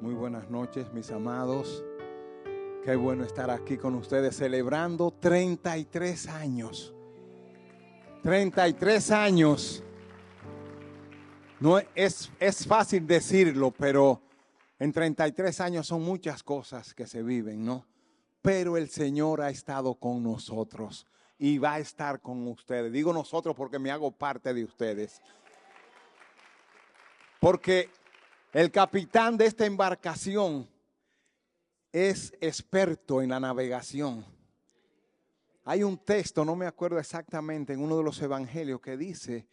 Muy buenas noches, mis amados. Qué bueno estar aquí con ustedes celebrando 33 años. 33 años. No es fácil decirlo, pero en 33 años son muchas cosas que se viven, ¿no? Pero el Señor ha estado con nosotros y va a estar con ustedes. Digo nosotros porque me hago parte de ustedes. Porque el capitán de esta embarcación es experto en la navegación. Hay un texto, no me acuerdo exactamente, en uno de los evangelios que dice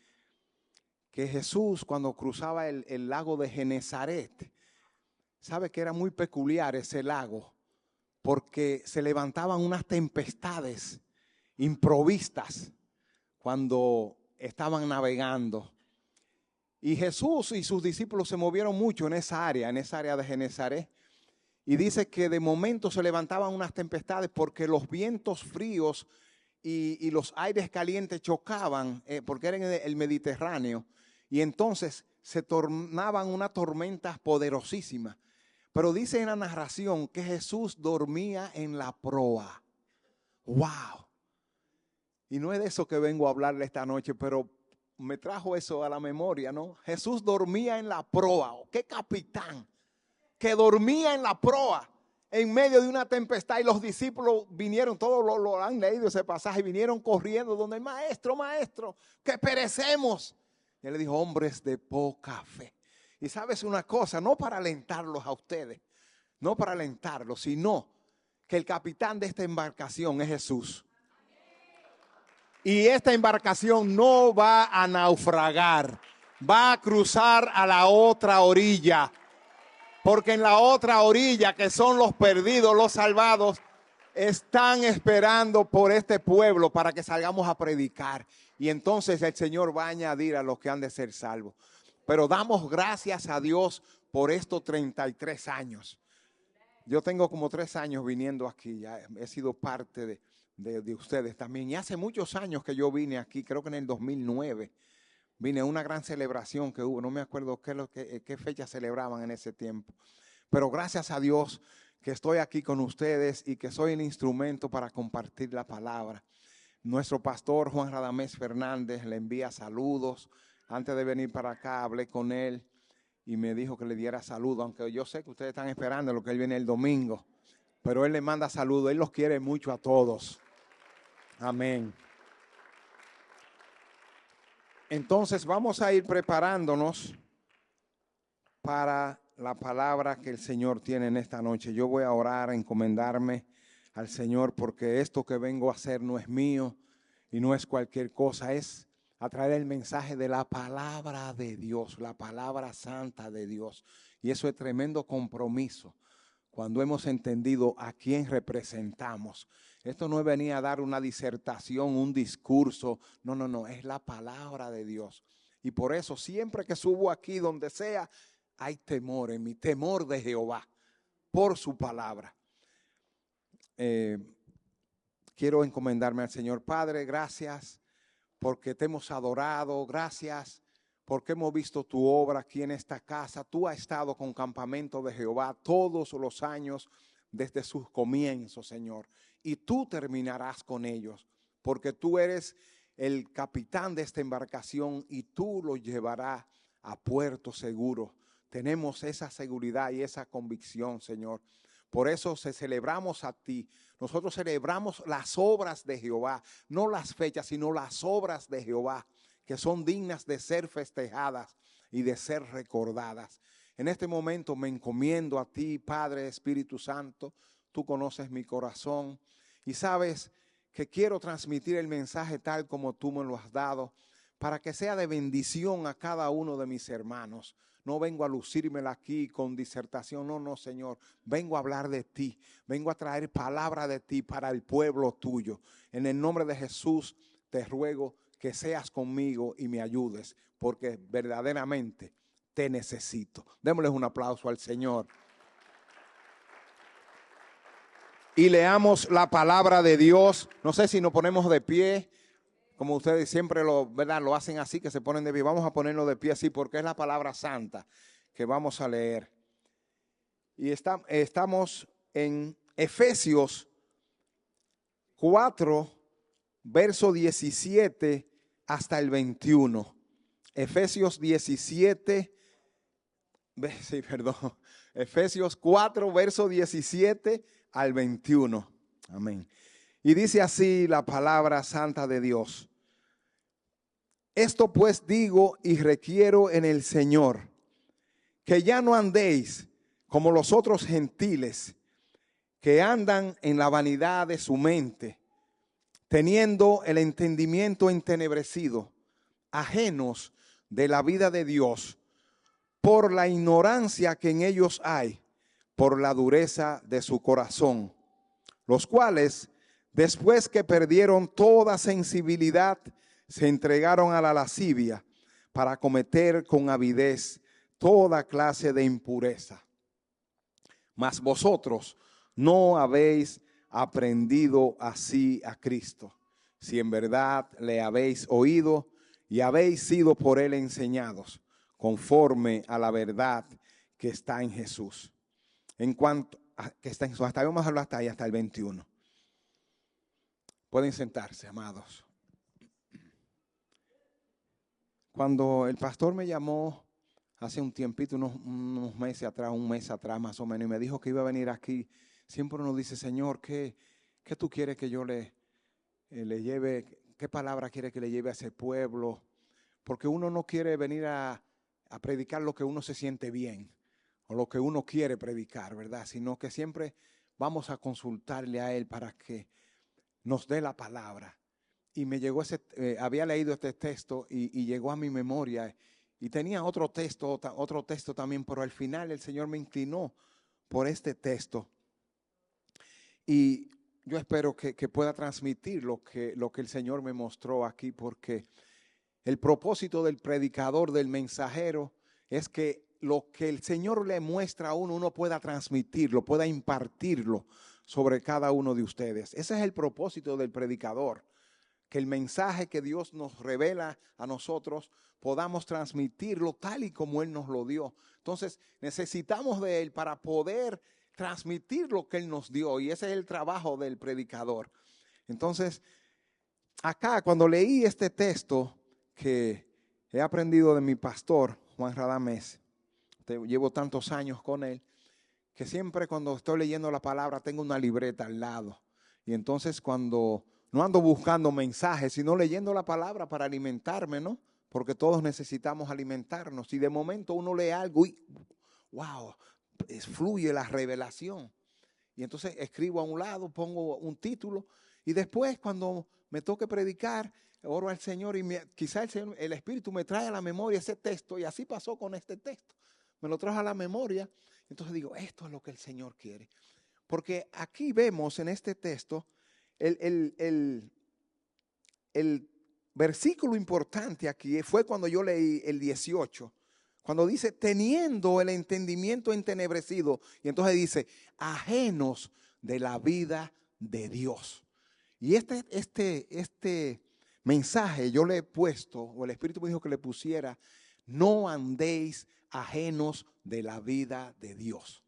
que Jesús, cuando cruzaba el lago de Genezaret, sabe que era muy peculiar ese lago, porque se levantaban unas tempestades improvistas cuando estaban navegando. Y Jesús y sus discípulos se movieron mucho en esa área de Genezaret. Y dice que de momento se levantaban unas tempestades porque los vientos fríos y los aires calientes chocaban, porque era en el Mediterráneo. Y entonces se tornaban unas tormentas poderosísimas. Pero dice en la narración que Jesús dormía en la proa. ¡Wow! Y no es de eso que vengo a hablarle esta noche, pero me trajo eso a la memoria, ¿no? Jesús dormía en la proa. ¡Qué capitán! Que dormía en la proa en medio de una tempestad, y los discípulos vinieron, todos lo han leído ese pasaje, vinieron corriendo donde el maestro, que perecemos. Y él le dijo, hombres de poca fe. Y sabes una cosa, no para alentarlos a ustedes, no para alentarlos, sino que el capitán de esta embarcación es Jesús. Y esta embarcación no va a naufragar, va a cruzar a la otra orilla. Porque en la otra orilla, que son los perdidos, los salvados, están esperando por este pueblo para que salgamos a predicar. Y entonces el Señor va a añadir a los que han de ser salvos. Pero damos gracias a Dios por estos 33 años. Yo tengo como 3 años viniendo aquí, ya he sido parte de ustedes también. Y hace muchos años que yo vine aquí, creo que en el 2009. Vine a una gran celebración que hubo, no me acuerdo qué fecha celebraban en ese tiempo. Pero gracias a Dios que estoy aquí con ustedes y que soy el instrumento para compartir la palabra. Nuestro pastor Juan Radamés Fernández le envía saludos. Antes de venir para acá hablé con él y me dijo que le diera saludos, aunque yo sé que ustedes están esperando lo que él viene el domingo. Pero él le manda saludos, él los quiere mucho a todos. Amén. Entonces vamos a ir preparándonos para la palabra que el Señor tiene en esta noche. Yo voy a orar, a encomendarme al Señor, porque esto que vengo a hacer no es mío y no es cualquier cosa, es a traer el mensaje de la palabra de Dios, la palabra santa de Dios. Y eso es tremendo compromiso cuando hemos entendido a quién representamos. Esto no es venir a dar una disertación, un discurso. No, es la palabra de Dios. Y por eso siempre que subo aquí, donde sea, hay temor en mi temor de Jehová, por su palabra. Quiero encomendarme al Señor. Padre, gracias porque te hemos adorado, gracias porque hemos visto tu obra aquí en esta casa. Tú has estado con Campamento de Jehová todos los años desde sus comienzos, Señor. Y tú terminarás con ellos, porque tú eres el capitán de esta embarcación y tú lo llevarás a puerto seguro. Tenemos esa seguridad y esa convicción, Señor. Por eso celebramos a ti. Nosotros celebramos las obras de Jehová, no las fechas, sino las obras de Jehová, que son dignas de ser festejadas y de ser recordadas. En este momento me encomiendo a ti, Padre, Espíritu Santo. Tú conoces mi corazón y sabes que quiero transmitir el mensaje tal como tú me lo has dado, para que sea de bendición a cada uno de mis hermanos. No vengo a lucírmela aquí con disertación, no, Señor. Vengo a hablar de ti, vengo a traer palabra de ti para el pueblo tuyo. En el nombre de Jesús te ruego que seas conmigo y me ayudes, porque verdaderamente te necesito. Démosles un aplauso al Señor. Y leamos la palabra de Dios. No sé si nos ponemos de pie, como ustedes siempre lo hacen así, que se ponen de pie. Vamos a ponernos de pie así, porque es la palabra santa que vamos a leer. Y estamos en Efesios 4, verso 17 hasta el 21. Efesios 17, sí, perdón. Efesios 4, verso 17 al 21. Amén. Y dice así la palabra santa de Dios. Esto pues digo y requiero en el Señor, que ya no andéis como los otros gentiles, que andan en la vanidad de su mente, teniendo el entendimiento entenebrecido, ajenos de la vida de Dios, por la ignorancia que en ellos hay, por la dureza de su corazón, los cuales, después que perdieron toda sensibilidad, se entregaron a la lascivia para cometer con avidez toda clase de impureza. Mas vosotros no habéis aprendido así a Cristo, si en verdad le habéis oído y habéis sido por él enseñados, conforme a la verdad que está en Jesús. En cuanto a que está en Jesús, hasta vamos a hablar hasta ahí, hasta el 21. Pueden sentarse, amados. Cuando el pastor me llamó hace un tiempito, unos meses atrás, un mes atrás más o menos, y me dijo que iba a venir aquí, siempre nos dice, Señor, ¿qué tú quieres que yo le lleve? ¿Qué palabra quiere que le lleve a ese pueblo? Porque uno no quiere venir a predicar lo que uno se siente bien o lo que uno quiere predicar, ¿verdad? Sino que siempre vamos a consultarle a Él para que nos dé la palabra. Y me llegó había leído este texto y llegó a mi memoria. Y tenía otro texto también, pero al final el Señor me inclinó por este texto. Y yo espero que pueda transmitir lo que el Señor me mostró aquí, porque el propósito del predicador, del mensajero, es que lo que el Señor le muestra a uno pueda transmitirlo, pueda impartirlo sobre cada uno de ustedes. Ese es el propósito del predicador, que el mensaje que Dios nos revela a nosotros podamos transmitirlo tal y como Él nos lo dio. Entonces necesitamos de Él para poder transmitir lo que Él nos dio, y ese es el trabajo del predicador. Entonces, acá cuando leí este texto que he aprendido de mi pastor, Juan Radamés, llevo tantos años con él, que siempre cuando estoy leyendo la palabra tengo una libreta al lado. Y entonces cuando no ando buscando mensajes, sino leyendo la palabra para alimentarme, ¿no? Porque todos necesitamos alimentarnos. Y de momento uno lee algo y, wow, fluye la revelación. Y entonces escribo a un lado, pongo un título, y después cuando me toque predicar, oro al Señor y quizá el Espíritu me trae a la memoria ese texto, y así pasó con este texto. Me lo trajo a la memoria, entonces digo, esto es lo que el Señor quiere. Porque aquí vemos en este texto el versículo importante aquí fue cuando yo leí el 18, cuando dice, teniendo el entendimiento entenebrecido, y entonces dice, ajenos de la vida de Dios. Y este mensaje yo le he puesto, o el Espíritu me dijo que le pusiera, no andéis ajenos de la vida de Dios.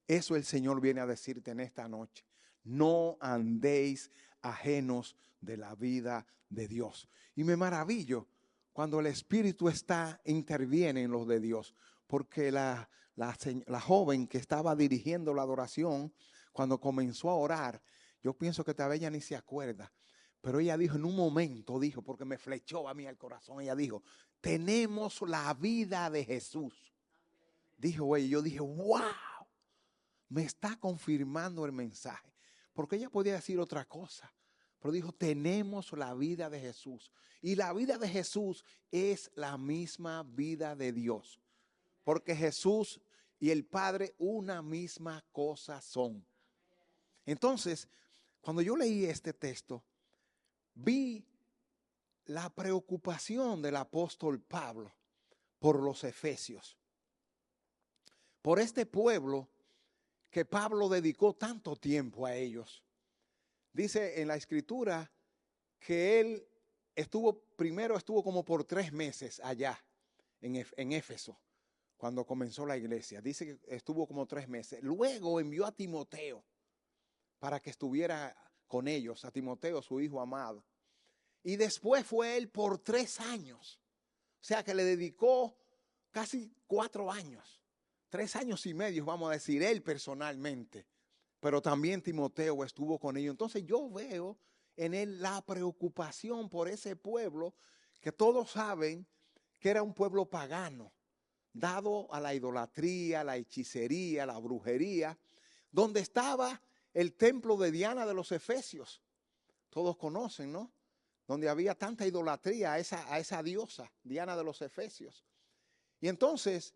Eso el Señor viene a decirte en esta noche. No andéis ajenos de la vida de Dios. Y me maravillo cuando el Espíritu interviene en los de Dios, porque la joven que estaba dirigiendo la adoración, cuando comenzó a orar, yo pienso que tal vez ella ni se acuerda, pero ella dijo en un momento, porque me flechó a mí al corazón, ella dijo, tenemos la vida de Jesús. Dijo ella, yo dije, wow, me está confirmando el mensaje, porque ella podía decir otra cosa. Pero dijo, tenemos la vida de Jesús. Y la vida de Jesús es la misma vida de Dios. Porque Jesús y el Padre una misma cosa son. Entonces, cuando yo leí este texto, vi la preocupación del apóstol Pablo por los efesios. Por este pueblo que Pablo dedicó tanto tiempo a ellos. Dice en la escritura que él primero estuvo como por 3 meses allá en Éfeso, cuando comenzó la iglesia. Dice que estuvo como 3 meses. Luego envió a Timoteo para que estuviera con ellos, a Timoteo, su hijo amado. Y después fue él por 3 años. O sea que le dedicó casi 4 años. 3 años y medio, vamos a decir, él personalmente. Pero también Timoteo estuvo con ellos. Entonces yo veo en él la preocupación por ese pueblo que todos saben que era un pueblo pagano, dado a la idolatría, la hechicería, la brujería, donde estaba el templo de Diana de los Efesios. Todos conocen, ¿no? Donde había tanta idolatría a esa diosa, Diana de los Efesios. Y entonces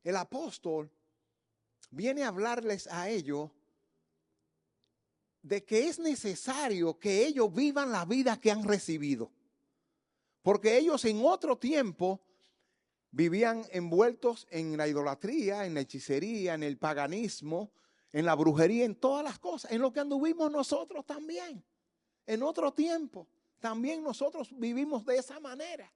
el apóstol viene a hablarles a ellos de que es necesario que ellos vivan la vida que han recibido. Porque ellos en otro tiempo vivían envueltos en la idolatría, en la hechicería, en el paganismo, en la brujería, en todas las cosas, en lo que anduvimos nosotros también. En otro tiempo también nosotros vivimos de esa manera.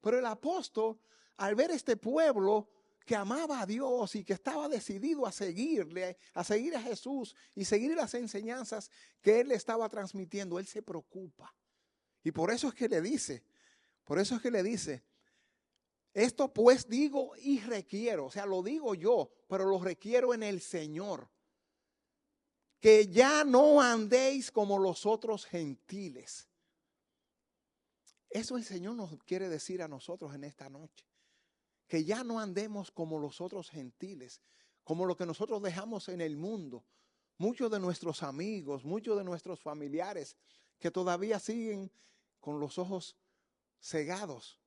Pero el apóstol, al ver este pueblo que amaba a Dios y que estaba decidido a seguirle, a seguir a Jesús y seguir las enseñanzas que él le estaba transmitiendo, él se preocupa. Y por eso es que le dice, esto pues digo y requiero, o sea, lo digo yo, pero lo requiero en el Señor, que ya no andéis como los otros gentiles. Eso el Señor nos quiere decir a nosotros en esta noche. Que ya no andemos como los otros gentiles, como lo que nosotros dejamos en el mundo. Muchos de nuestros amigos, muchos de nuestros familiares que todavía siguen con los ojos cegados.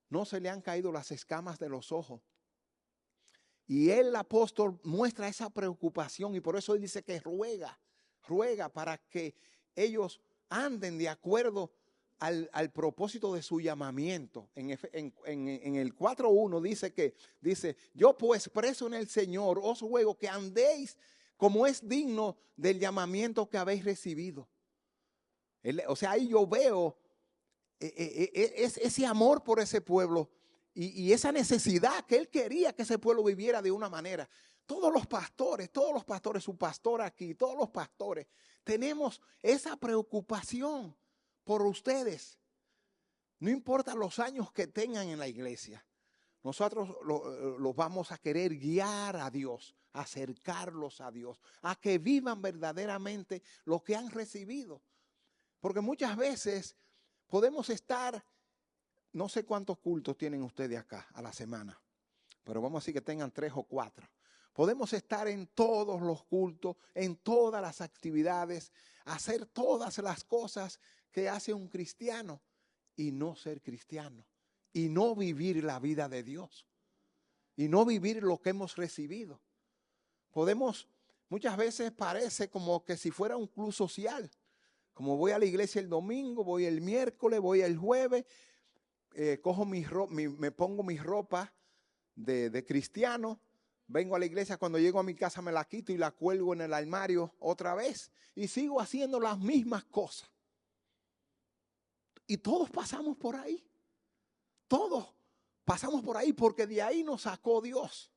No se le han caído las escamas de los ojos. Y el apóstol muestra esa preocupación y por eso él dice que ruega para que ellos anden de acuerdo al propósito de su llamamiento. En el 4:1 dice, yo pues preso en el Señor os ruego que andéis como es digno del llamamiento que habéis recibido. O sea, ahí yo veo ese amor por ese pueblo y esa necesidad que él quería que ese pueblo viviera de una manera. Todos los pastores, su pastor aquí, todos los pastores, tenemos esa preocupación por ustedes. No importa los años que tengan en la iglesia. Nosotros los vamos a querer guiar a Dios, acercarlos a Dios, a que vivan verdaderamente lo que han recibido. Porque muchas veces podemos estar, no sé cuántos cultos tienen ustedes acá a la semana, pero vamos a decir que tengan 3 o 4. Podemos estar en todos los cultos, en todas las actividades, hacer todas las cosas que hace un cristiano y no ser cristiano. Y no vivir la vida de Dios. Y no vivir lo que hemos recibido. Muchas veces parece como que si fuera un club social. Como voy a la iglesia el domingo, voy el miércoles, voy el jueves, me pongo mi ropa de cristiano. Vengo a la iglesia, cuando llego a mi casa me la quito y la cuelgo en el armario otra vez. Y sigo haciendo las mismas cosas. Y todos pasamos por ahí. Todos pasamos por ahí porque de ahí nos sacó Dios.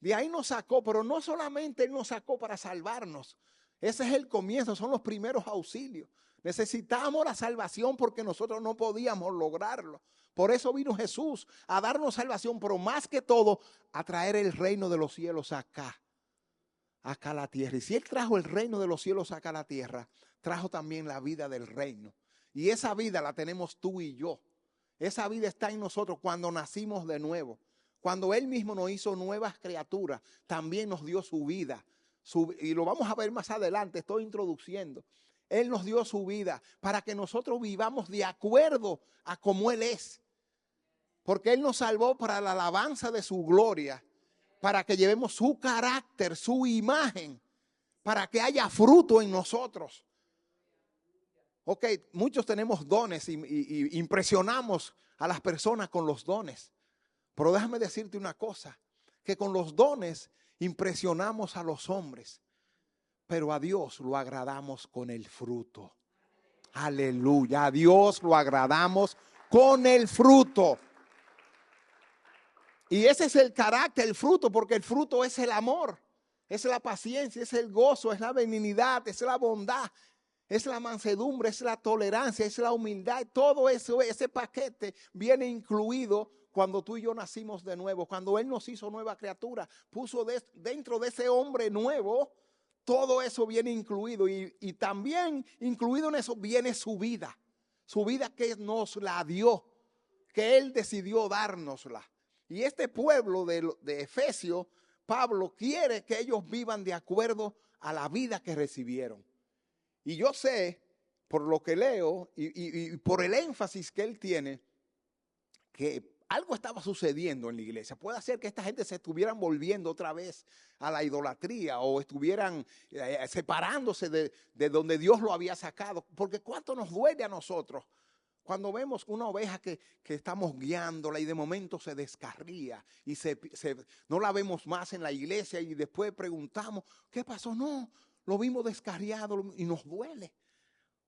De ahí nos sacó, pero no solamente Él nos sacó para salvarnos. Ese es el comienzo, son los primeros auxilios. Necesitamos la salvación porque nosotros no podíamos lograrlo. Por eso vino Jesús a darnos salvación, pero más que todo a traer el reino de los cielos acá a la tierra. Y si Él trajo el reino de los cielos acá a la tierra, trajo también la vida del reino. Y esa vida la tenemos tú y yo. Esa vida está en nosotros cuando nacimos de nuevo. Cuando Él mismo nos hizo nuevas criaturas, también nos dio su vida. Y lo vamos a ver más adelante, estoy introduciendo. Él nos dio su vida para que nosotros vivamos de acuerdo a como Él es. Porque Él nos salvó para la alabanza de su gloria, para que llevemos su carácter, su imagen, para que haya fruto en nosotros. Ok, muchos tenemos dones y impresionamos a las personas con los dones. Pero déjame decirte una cosa, que con los dones impresionamos a los hombres, pero a Dios lo agradamos con el fruto. Aleluya, a Dios lo agradamos con el fruto. Y ese es el carácter, el fruto, porque el fruto es el amor, es la paciencia, es el gozo, es la benignidad, es la bondad, es la mansedumbre, es la tolerancia, es la humildad. Todo eso, ese paquete viene incluido cuando tú y yo nacimos de nuevo, cuando Él nos hizo nueva criatura, puso dentro de ese hombre nuevo, todo eso viene incluido y también incluido en eso viene su vida que nos la dio, que Él decidió dárnosla. Y este pueblo de Efesios, Pablo quiere que ellos vivan de acuerdo a la vida que recibieron. Y yo sé, por lo que leo y por el énfasis que él tiene, que algo estaba sucediendo en la iglesia. Puede ser que esta gente se estuvieran volviendo otra vez a la idolatría o estuvieran separándose de donde Dios lo había sacado. Porque cuánto nos duele a nosotros cuando vemos una oveja que estamos guiándola y de momento se descarría y no la vemos más en la iglesia y después preguntamos, ¿qué pasó? No, lo vimos descarriado y nos duele.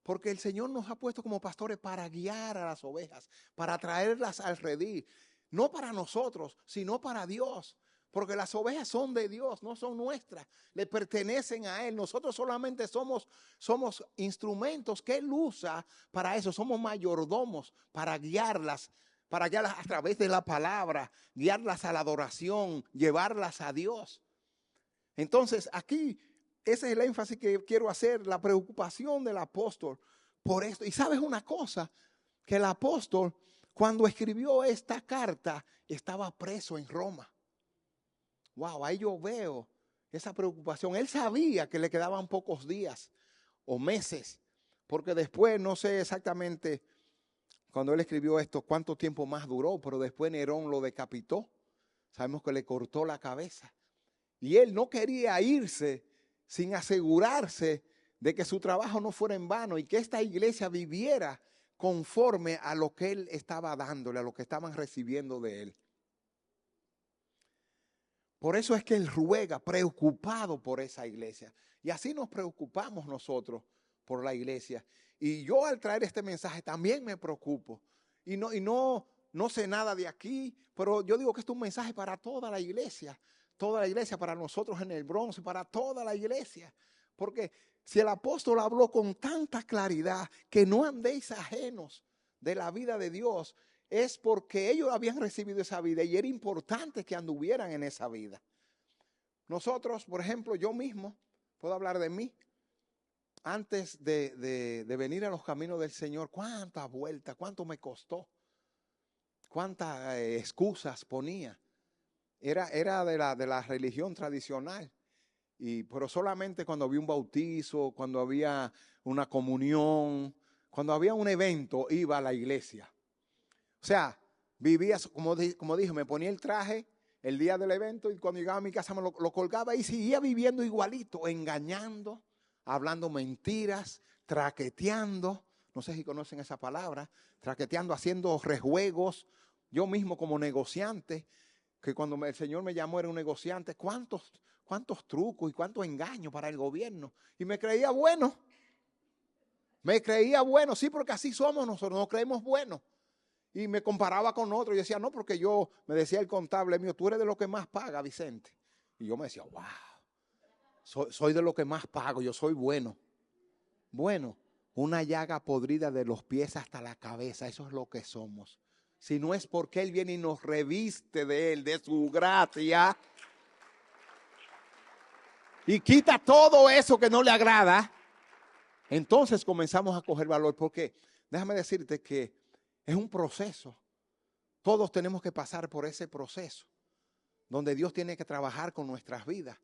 Porque el Señor nos ha puesto como pastores para guiar a las ovejas, para traerlas al redil. No para nosotros, sino para Dios. Porque las ovejas son de Dios, no son nuestras. Le pertenecen a Él. Nosotros solamente somos instrumentos que Él usa para eso. Somos mayordomos para guiarlas a través de la palabra, guiarlas a la adoración, llevarlas a Dios. Entonces, aquí, ese es el énfasis que quiero hacer, la preocupación del apóstol por esto. Y sabes una cosa, que el apóstol, cuando escribió esta carta, estaba preso en Roma. Wow, ahí yo veo esa preocupación. Él sabía que le quedaban pocos días o meses, porque después, no sé exactamente, cuando él escribió esto, cuánto tiempo más duró, pero después Nerón lo decapitó. Sabemos que le cortó la cabeza. Y él no quería irse sin asegurarse de que su trabajo no fuera en vano y que esta iglesia viviera conforme a lo que él estaba dándole, a lo que estaban recibiendo de él. Por eso es que él ruega, preocupado por esa iglesia. Y así nos preocupamos nosotros por la iglesia. Y yo al traer este mensaje también me preocupo. Y no sé nada de aquí, pero yo digo que esto es un mensaje para toda la iglesia. Toda la iglesia, para nosotros en el Bronx, para toda la iglesia. Porque si el apóstol habló con tanta claridad que no andéis ajenos de la vida de Dios, es porque ellos habían recibido esa vida y era importante que anduvieran en esa vida. Nosotros, por ejemplo, yo mismo, puedo hablar de mí, antes de venir a los caminos del Señor, cuántas vueltas, cuánto me costó, cuántas excusas ponía. Era de la religión tradicional, pero solamente cuando había un bautizo, cuando había una comunión, cuando había un evento, iba a la iglesia. O sea, vivía, como dije, me ponía el traje el día del evento y cuando llegaba a mi casa me lo colgaba y seguía viviendo igualito, engañando, hablando mentiras, traqueteando. No sé si conocen esa palabra, traqueteando, haciendo rejuegos. Yo mismo como negociante, que cuando el Señor me llamó era un negociante, cuántos trucos y cuántos engaños para el gobierno. Y me creía bueno. Sí, porque así somos nosotros, nos creemos buenos. Y me comparaba con otro y decía, no, porque me decía el contable mío, tú eres de lo que más paga, Vicente. Y yo me decía, wow, soy de lo que más pago, yo soy bueno. Bueno, una llaga podrida de los pies hasta la cabeza, eso es lo que somos. Si no es porque Él viene y nos reviste de Él, de su gracia, y quita todo eso que no le agrada, entonces comenzamos a coger valor. Porque déjame decirte que es un proceso. Todos tenemos que pasar por ese proceso, donde Dios tiene que trabajar con nuestras vidas.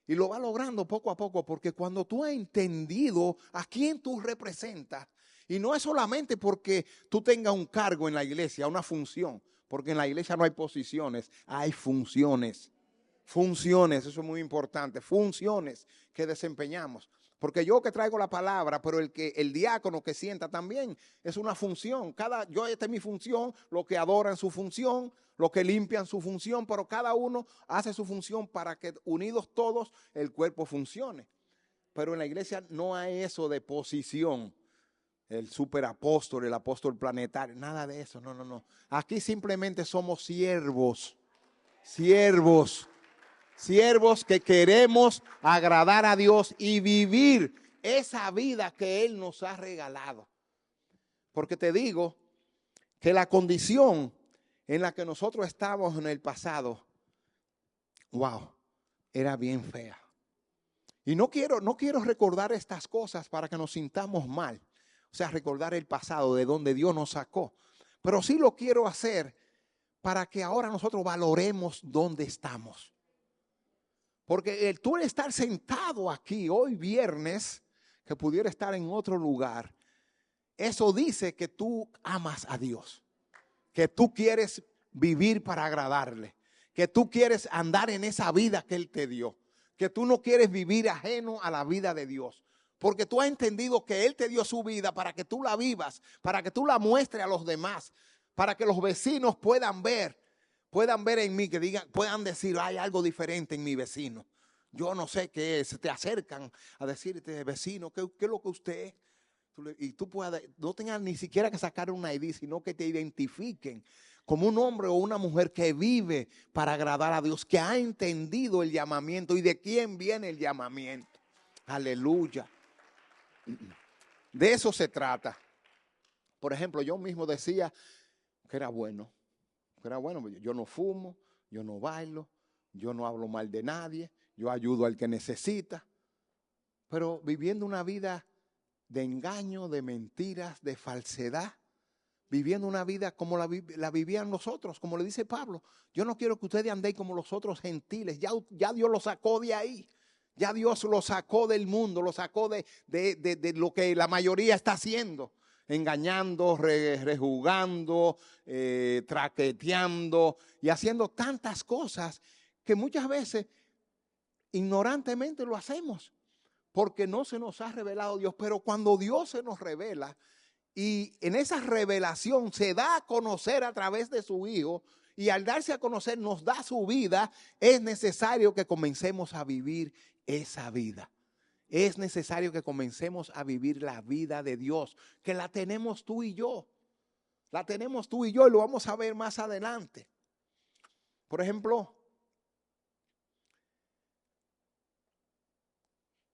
Y lo va logrando poco a poco, porque cuando tú has entendido a quién tú representas, y no es solamente porque tú tengas un cargo en la iglesia, una función, porque en la iglesia no hay posiciones, hay funciones. Funciones, eso es muy importante, funciones que desempeñamos. Porque yo que traigo la palabra, pero el diácono que sienta también es una función. Esta es mi función, los que adoran su función, los que limpian su función, pero cada uno hace su función para que unidos todos el cuerpo funcione. Pero en la iglesia no hay eso de posición, el superapóstol, el apóstol planetario, nada de eso, no. Aquí simplemente somos siervos. Siervos. Siervos que queremos agradar a Dios y vivir esa vida que Él nos ha regalado. Porque te digo que la condición en la que nosotros estábamos en el pasado, wow, era bien fea. Y no quiero recordar estas cosas para que nos sintamos mal. O sea, recordar el pasado de donde Dios nos sacó. Pero sí lo quiero hacer para que ahora nosotros valoremos dónde estamos. Porque el tú estar sentado aquí hoy viernes, que pudiera estar en otro lugar, eso dice que tú amas a Dios. Que tú quieres vivir para agradarle. Que tú quieres andar en esa vida que Él te dio. Que tú no quieres vivir ajeno a la vida de Dios. Porque tú has entendido que Él te dio su vida para que tú la vivas, para que tú la muestres a los demás, para que los vecinos puedan ver en mí, que digan, puedan decir, hay algo diferente en mi vecino. Yo no sé qué es. Te acercan a decirte, vecino, ¿qué es lo que usted es? Y tú puedas, no tengas ni siquiera que sacar una ID, sino que te identifiquen como un hombre o una mujer que vive para agradar a Dios, que ha entendido el llamamiento y de quién viene el llamamiento. Aleluya. De eso se trata. Por ejemplo, yo mismo decía que era bueno. Yo no fumo, yo no bailo, yo no hablo mal de nadie, yo ayudo al que necesita. Pero viviendo una vida de engaño, de mentiras, de falsedad, viviendo una vida como la vivían los otros, como le dice Pablo. Yo no quiero que ustedes andéis como los otros gentiles. Ya Dios los sacó de ahí. Ya Dios los sacó del mundo, los sacó de lo que la mayoría está haciendo. Engañando, rejugando, traqueteando y haciendo tantas cosas que muchas veces ignorantemente lo hacemos. Porque no se nos ha revelado Dios. Pero cuando Dios se nos revela y en esa revelación se da a conocer a través de su Hijo y al darse a conocer nos da su vida, es necesario que comencemos a vivir esa vida. Es necesario que comencemos a vivir la vida de Dios, que la tenemos tú y yo. La tenemos tú y yo y lo vamos a ver más adelante. Por ejemplo,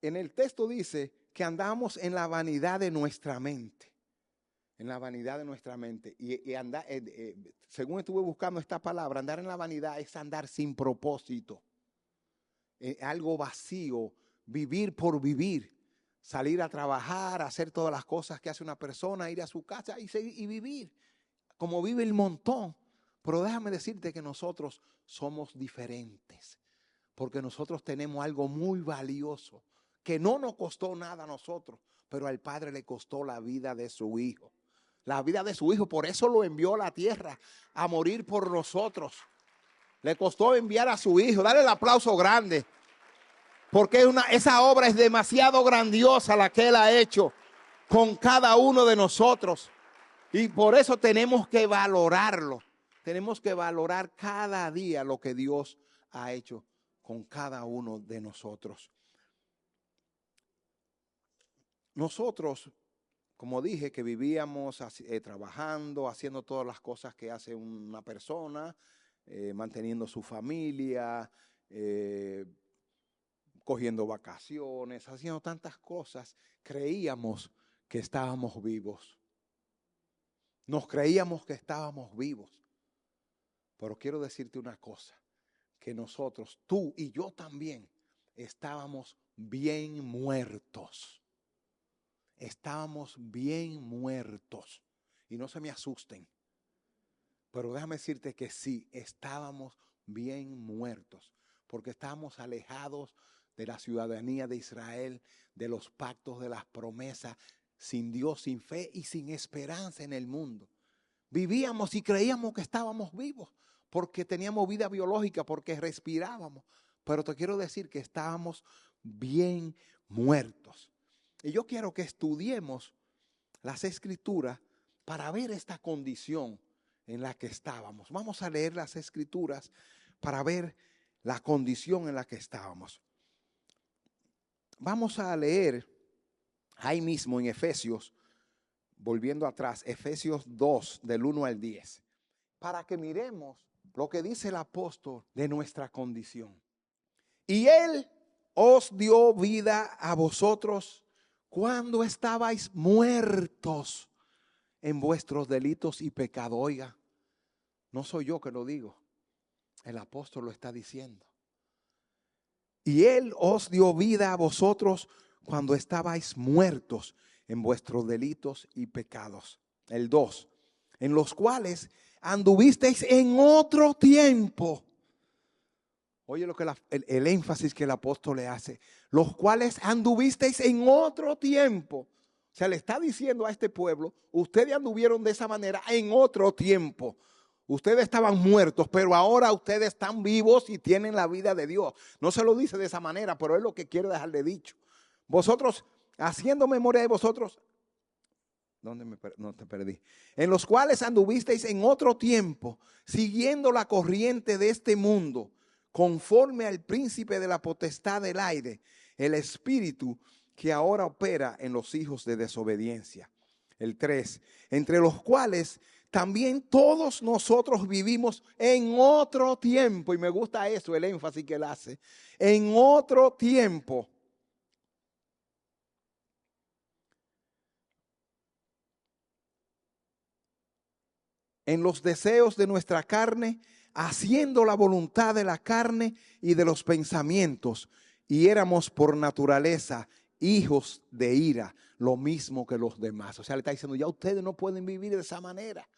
en el texto dice que andamos en la vanidad de nuestra mente. En la vanidad de nuestra mente. Y andar, según estuve buscando esta palabra, andar en la vanidad es andar sin propósito. Algo vacío, vivir por vivir. Salir a trabajar, hacer todas las cosas que hace una persona, ir a su casa y vivir como vive el montón. Pero déjame decirte que nosotros somos diferentes. Porque nosotros tenemos algo muy valioso que no nos costó nada a nosotros, pero al Padre le costó la vida de su Hijo. La vida de su Hijo, por eso lo envió a la tierra a morir por nosotros. Le costó enviar a su Hijo. Dale el aplauso grande. Porque esa obra es demasiado grandiosa la que Él ha hecho con cada uno de nosotros. Y por eso tenemos que valorarlo. Tenemos que valorar cada día lo que Dios ha hecho con cada uno de nosotros. Nosotros, como dije, que vivíamos trabajando, haciendo todas las cosas que hace una persona, manteniendo su familia, cogiendo vacaciones, haciendo tantas cosas, creíamos que estábamos vivos. Nos creíamos que estábamos vivos. Pero quiero decirte una cosa, que nosotros, tú y yo también, estábamos bien muertos. Estábamos bien muertos. Y no se me asusten. Pero déjame decirte que sí, estábamos bien muertos. Porque estábamos alejados de la ciudadanía de Israel, de los pactos, de las promesas, sin Dios, sin fe y sin esperanza en el mundo. Vivíamos y creíamos que estábamos vivos porque teníamos vida biológica, porque respirábamos. Pero te quiero decir que estábamos bien muertos. Y yo quiero que estudiemos las Escrituras para ver esta condición en la que estábamos. Vamos a leer las Escrituras para ver la condición en la que estábamos. Vamos a leer ahí mismo en Efesios, volviendo atrás, Efesios 2, del 1 al 10, para que miremos lo que dice el apóstol de nuestra condición. Y Él os dio vida a vosotros cuando estabais muertos en vuestros delitos y pecados. Oiga, no soy yo que lo digo, el apóstol lo está diciendo. Y Él os dio vida a vosotros cuando estabais muertos en vuestros delitos y pecados. El 2, en los cuales anduvisteis en otro tiempo. Oye lo que el énfasis que el apóstol le hace. Los cuales anduvisteis en otro tiempo. O sea, le está diciendo a este pueblo, ustedes anduvieron de esa manera en otro tiempo. Ustedes estaban muertos, pero ahora ustedes están vivos y tienen la vida de Dios. No se lo dice de esa manera, pero es lo que quiero dejarle dicho. Vosotros, haciendo memoria de vosotros, no te perdí. En los cuales anduvisteis en otro tiempo, siguiendo la corriente de este mundo, conforme al príncipe de la potestad del aire, el espíritu que ahora opera en los hijos de desobediencia. El 3, entre los cuales también todos nosotros vivimos en otro tiempo, y me gusta eso, el énfasis que él hace, en otro tiempo. En los deseos de nuestra carne, haciendo la voluntad de la carne y de los pensamientos, y éramos por naturaleza hijos de ira, lo mismo que los demás. O sea, le está diciendo, ya ustedes no pueden vivir de esa manera.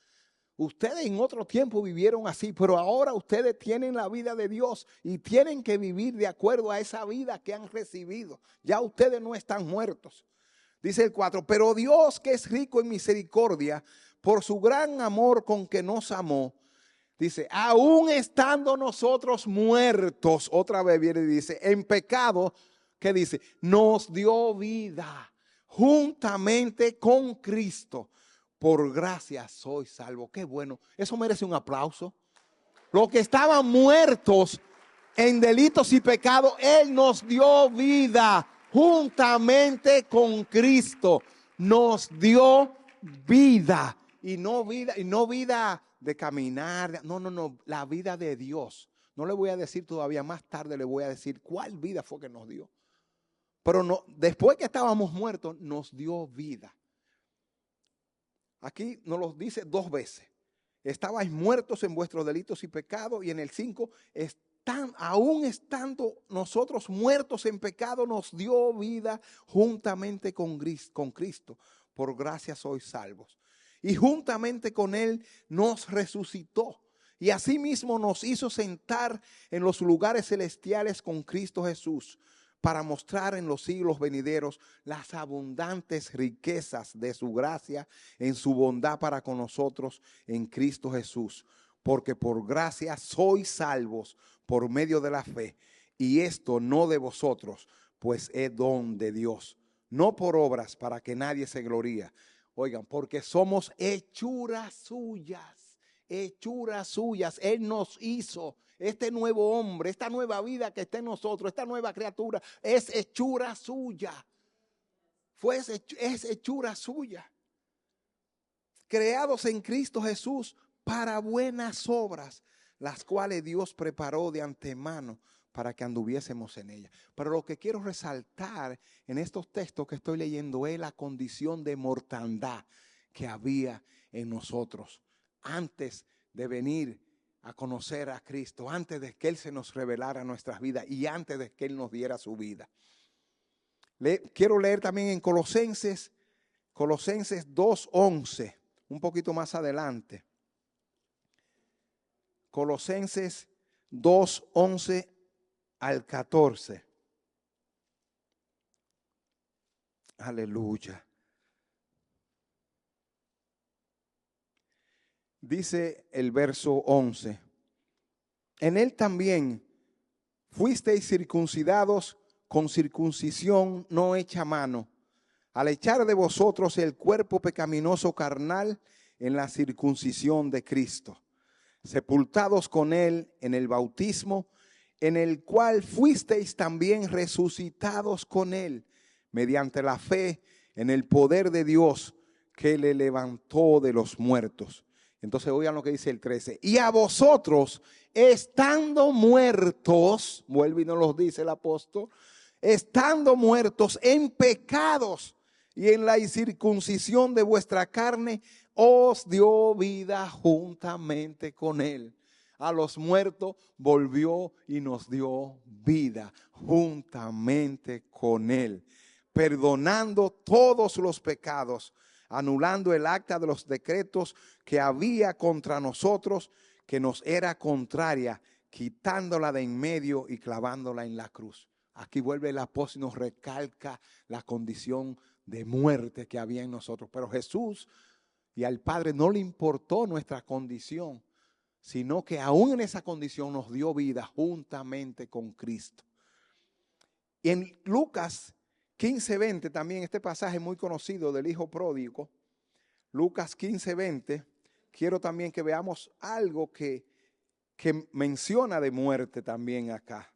Ustedes en otro tiempo vivieron así, pero ahora ustedes tienen la vida de Dios y tienen que vivir de acuerdo a esa vida que han recibido. Ya ustedes no están muertos. Dice el 4, pero Dios, que es rico en misericordia, por su gran amor con que nos amó, dice, aún estando nosotros muertos, otra vez viene y dice, en pecado, ¿qué dice? Nos dio vida juntamente con Cristo. Por gracia soy salvo. Qué bueno. Eso merece un aplauso. Los que estaban muertos en delitos y pecados, Él nos dio vida juntamente con Cristo. Nos dio vida. Y no vida de caminar. No. La vida de Dios. No le voy a decir todavía, más tarde le voy a decir cuál vida fue que nos dio. Pero no, después que estábamos muertos, nos dio vida. Aquí nos lo dice 2 veces. Estabais muertos en vuestros delitos y pecados. Y en el 5, aún estando nosotros muertos en pecado, nos dio vida juntamente con Cristo. Por gracia sois salvos. Y juntamente con Él nos resucitó. Y asimismo nos hizo sentar en los lugares celestiales con Cristo Jesús, para mostrar en los siglos venideros las abundantes riquezas de su gracia en su bondad para con nosotros en Cristo Jesús. Porque por gracia sois salvos por medio de la fe. Y esto no de vosotros, pues es don de Dios. No por obras para que nadie se gloríe. Oigan, porque somos hechuras suyas. Hechuras suyas. Él nos hizo. Este nuevo hombre, esta nueva vida que está en nosotros, esta nueva criatura, es hechura suya. Es hechura suya. Creados en Cristo Jesús para buenas obras, las cuales Dios preparó de antemano para que anduviésemos en ellas. Pero lo que quiero resaltar en estos textos que estoy leyendo es la condición de mortandad que había en nosotros antes de venir a conocer a Cristo, antes de que Él se nos revelara nuestras vidas y antes de que Él nos diera su vida. Quiero leer también en Colosenses 2:11, un poquito más adelante. Colosenses 2:11 al 14. Aleluya. Dice el verso 11, en Él también fuisteis circuncidados con circuncisión no hecha a mano, al echar de vosotros el cuerpo pecaminoso carnal en la circuncisión de Cristo, sepultados con Él en el bautismo, en el cual fuisteis también resucitados con Él, mediante la fe en el poder de Dios que le levantó de los muertos. Entonces oigan lo que dice el 13. Y a vosotros, estando muertos, vuelve y nos los dice el apóstol, estando muertos en pecados y en la incircuncisión de vuestra carne, os dio vida juntamente con él. A los muertos volvió y nos dio vida juntamente con él, perdonando todos los pecados, anulando el acta de los decretos que había contra nosotros, que nos era contraria, quitándola de en medio y clavándola en la cruz. Aquí vuelve el apóstol y nos recalca la condición de muerte que había en nosotros. Pero Jesús y al Padre no le importó nuestra condición, sino que aún en esa condición nos dio vida juntamente con Cristo. Y en Lucas 15:20 también este pasaje muy conocido del hijo pródigo, Lucas 15:20, quiero también que veamos algo que menciona de muerte también acá.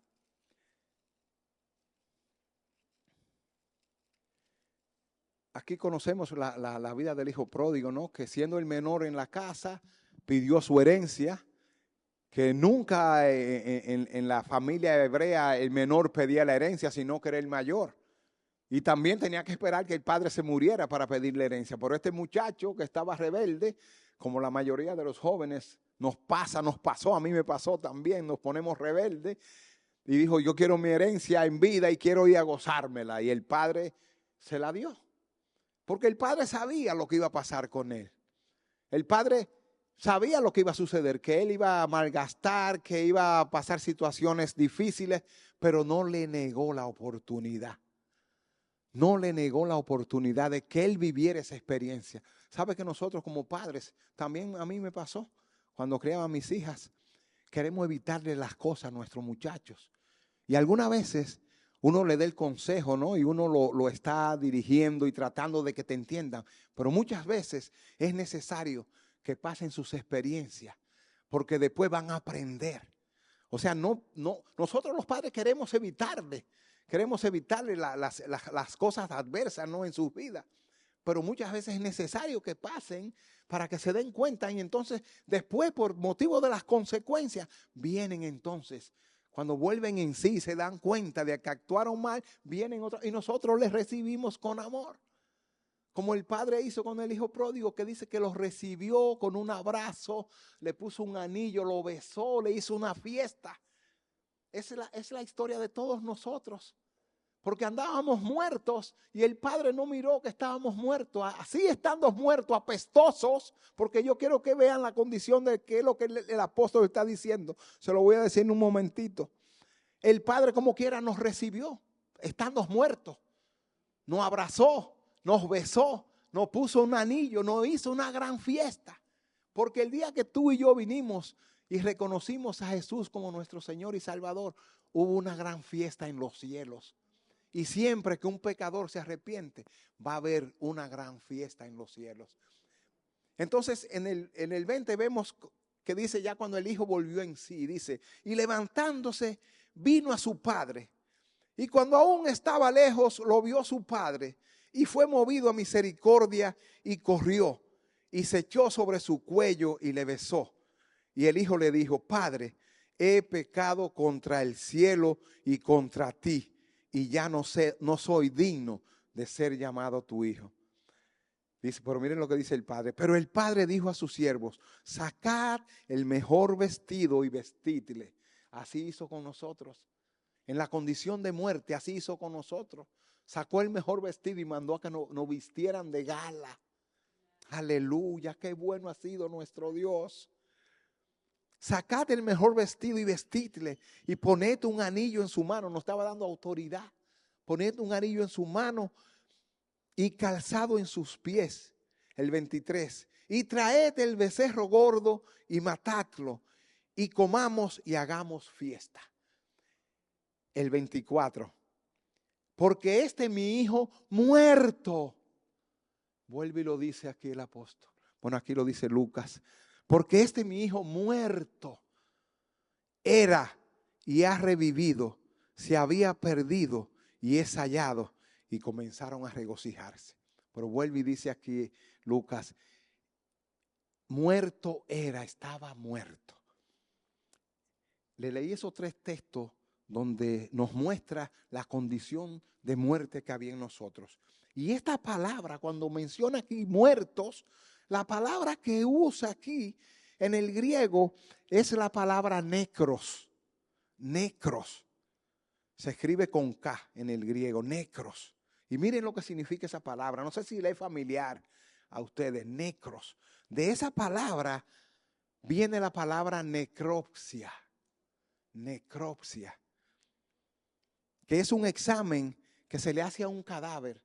Aquí conocemos la vida del hijo pródigo, ¿no? Que siendo el menor en la casa, pidió su herencia, que nunca en la familia hebrea el menor pedía la herencia, sino que era el mayor. Y también tenía que esperar que el padre se muriera para pedir la herencia. Pero este muchacho que estaba rebelde, como la mayoría de los jóvenes, nos pasó, a mí me pasó también, nos ponemos rebeldes. Y dijo, yo quiero mi herencia en vida y quiero ir a gozármela. Y el padre se la dio. Porque el padre sabía lo que iba a pasar con él. El padre sabía lo que iba a suceder, que él iba a malgastar, que iba a pasar situaciones difíciles, pero no le negó la oportunidad. No le negó la oportunidad de que él viviera esa experiencia. ¿Sabe que nosotros como padres, también a mí me pasó, cuando criaba a mis hijas, queremos evitarle las cosas a nuestros muchachos. Y algunas veces uno le da el consejo, ¿no? Y uno lo está dirigiendo y tratando de que te entiendan. Pero muchas veces es necesario que pasen sus experiencias, porque después van a aprender. O sea, nosotros los padres queremos evitarle las cosas adversas, ¿no? En sus vidas. Pero muchas veces es necesario que pasen para que se den cuenta. Y entonces después, por motivo de las consecuencias, vienen entonces. Cuando vuelven en sí, se dan cuenta de que actuaron mal, vienen otros y nosotros les recibimos con amor. Como el padre hizo con el hijo pródigo, que dice que los recibió con un abrazo, le puso un anillo, lo besó, le hizo una fiesta. Es la historia de todos nosotros. Porque andábamos muertos y el Padre no miró que estábamos muertos, así estando muertos, apestosos, porque yo quiero que vean la condición de qué es lo que el apóstol está diciendo. Se lo voy a decir en un momentito. El Padre como quiera nos recibió, estando muertos, nos abrazó, nos besó, nos puso un anillo, nos hizo una gran fiesta. Porque el día que tú y yo vinimos y reconocimos a Jesús como nuestro Señor y Salvador, hubo una gran fiesta en los cielos. Y siempre que un pecador se arrepiente, va a haber una gran fiesta en los cielos. Entonces, en el 20 vemos que dice ya cuando el hijo volvió en sí, dice, y levantándose, vino a su padre. Y cuando aún estaba lejos, lo vio su padre, y fue movido a misericordia, y corrió, y se echó sobre su cuello, y le besó. Y el hijo le dijo, Padre, he pecado contra el cielo y contra ti, y ya no soy digno de ser llamado tu hijo. Dice, pero miren lo que dice el padre. Pero el padre dijo a sus siervos, sacad el mejor vestido y vestidle. Así hizo con nosotros. En la condición de muerte, así hizo con nosotros. Sacó el mejor vestido y mandó a que nos vistieran de gala. Aleluya, qué bueno ha sido nuestro Dios. Sacad el mejor vestido y vestidle y poned un anillo en su mano. Nos estaba dando autoridad. Poned un anillo en su mano y calzado en sus pies. El 23. Y traed el becerro gordo y matadlo y comamos y hagamos fiesta. El 24. Porque mi hijo muerto. Vuelve y lo dice aquí el apóstol. Bueno, aquí lo dice Lucas. Porque mi hijo muerto era y ha revivido, se había perdido y es hallado. Y comenzaron a regocijarse. Pero vuelve y dice aquí Lucas, muerto era, estaba muerto. Le leí esos 3 textos donde nos muestra la condición de muerte que había en nosotros. Y esta palabra, cuando menciona aquí muertos, la palabra que usa aquí en el griego es la palabra necros. Necros. Se escribe con K en el griego, necros. Y miren lo que significa esa palabra. No sé si le es familiar a ustedes, necros. De esa palabra viene la palabra necropsia. Necropsia. Que es un examen que se le hace a un cadáver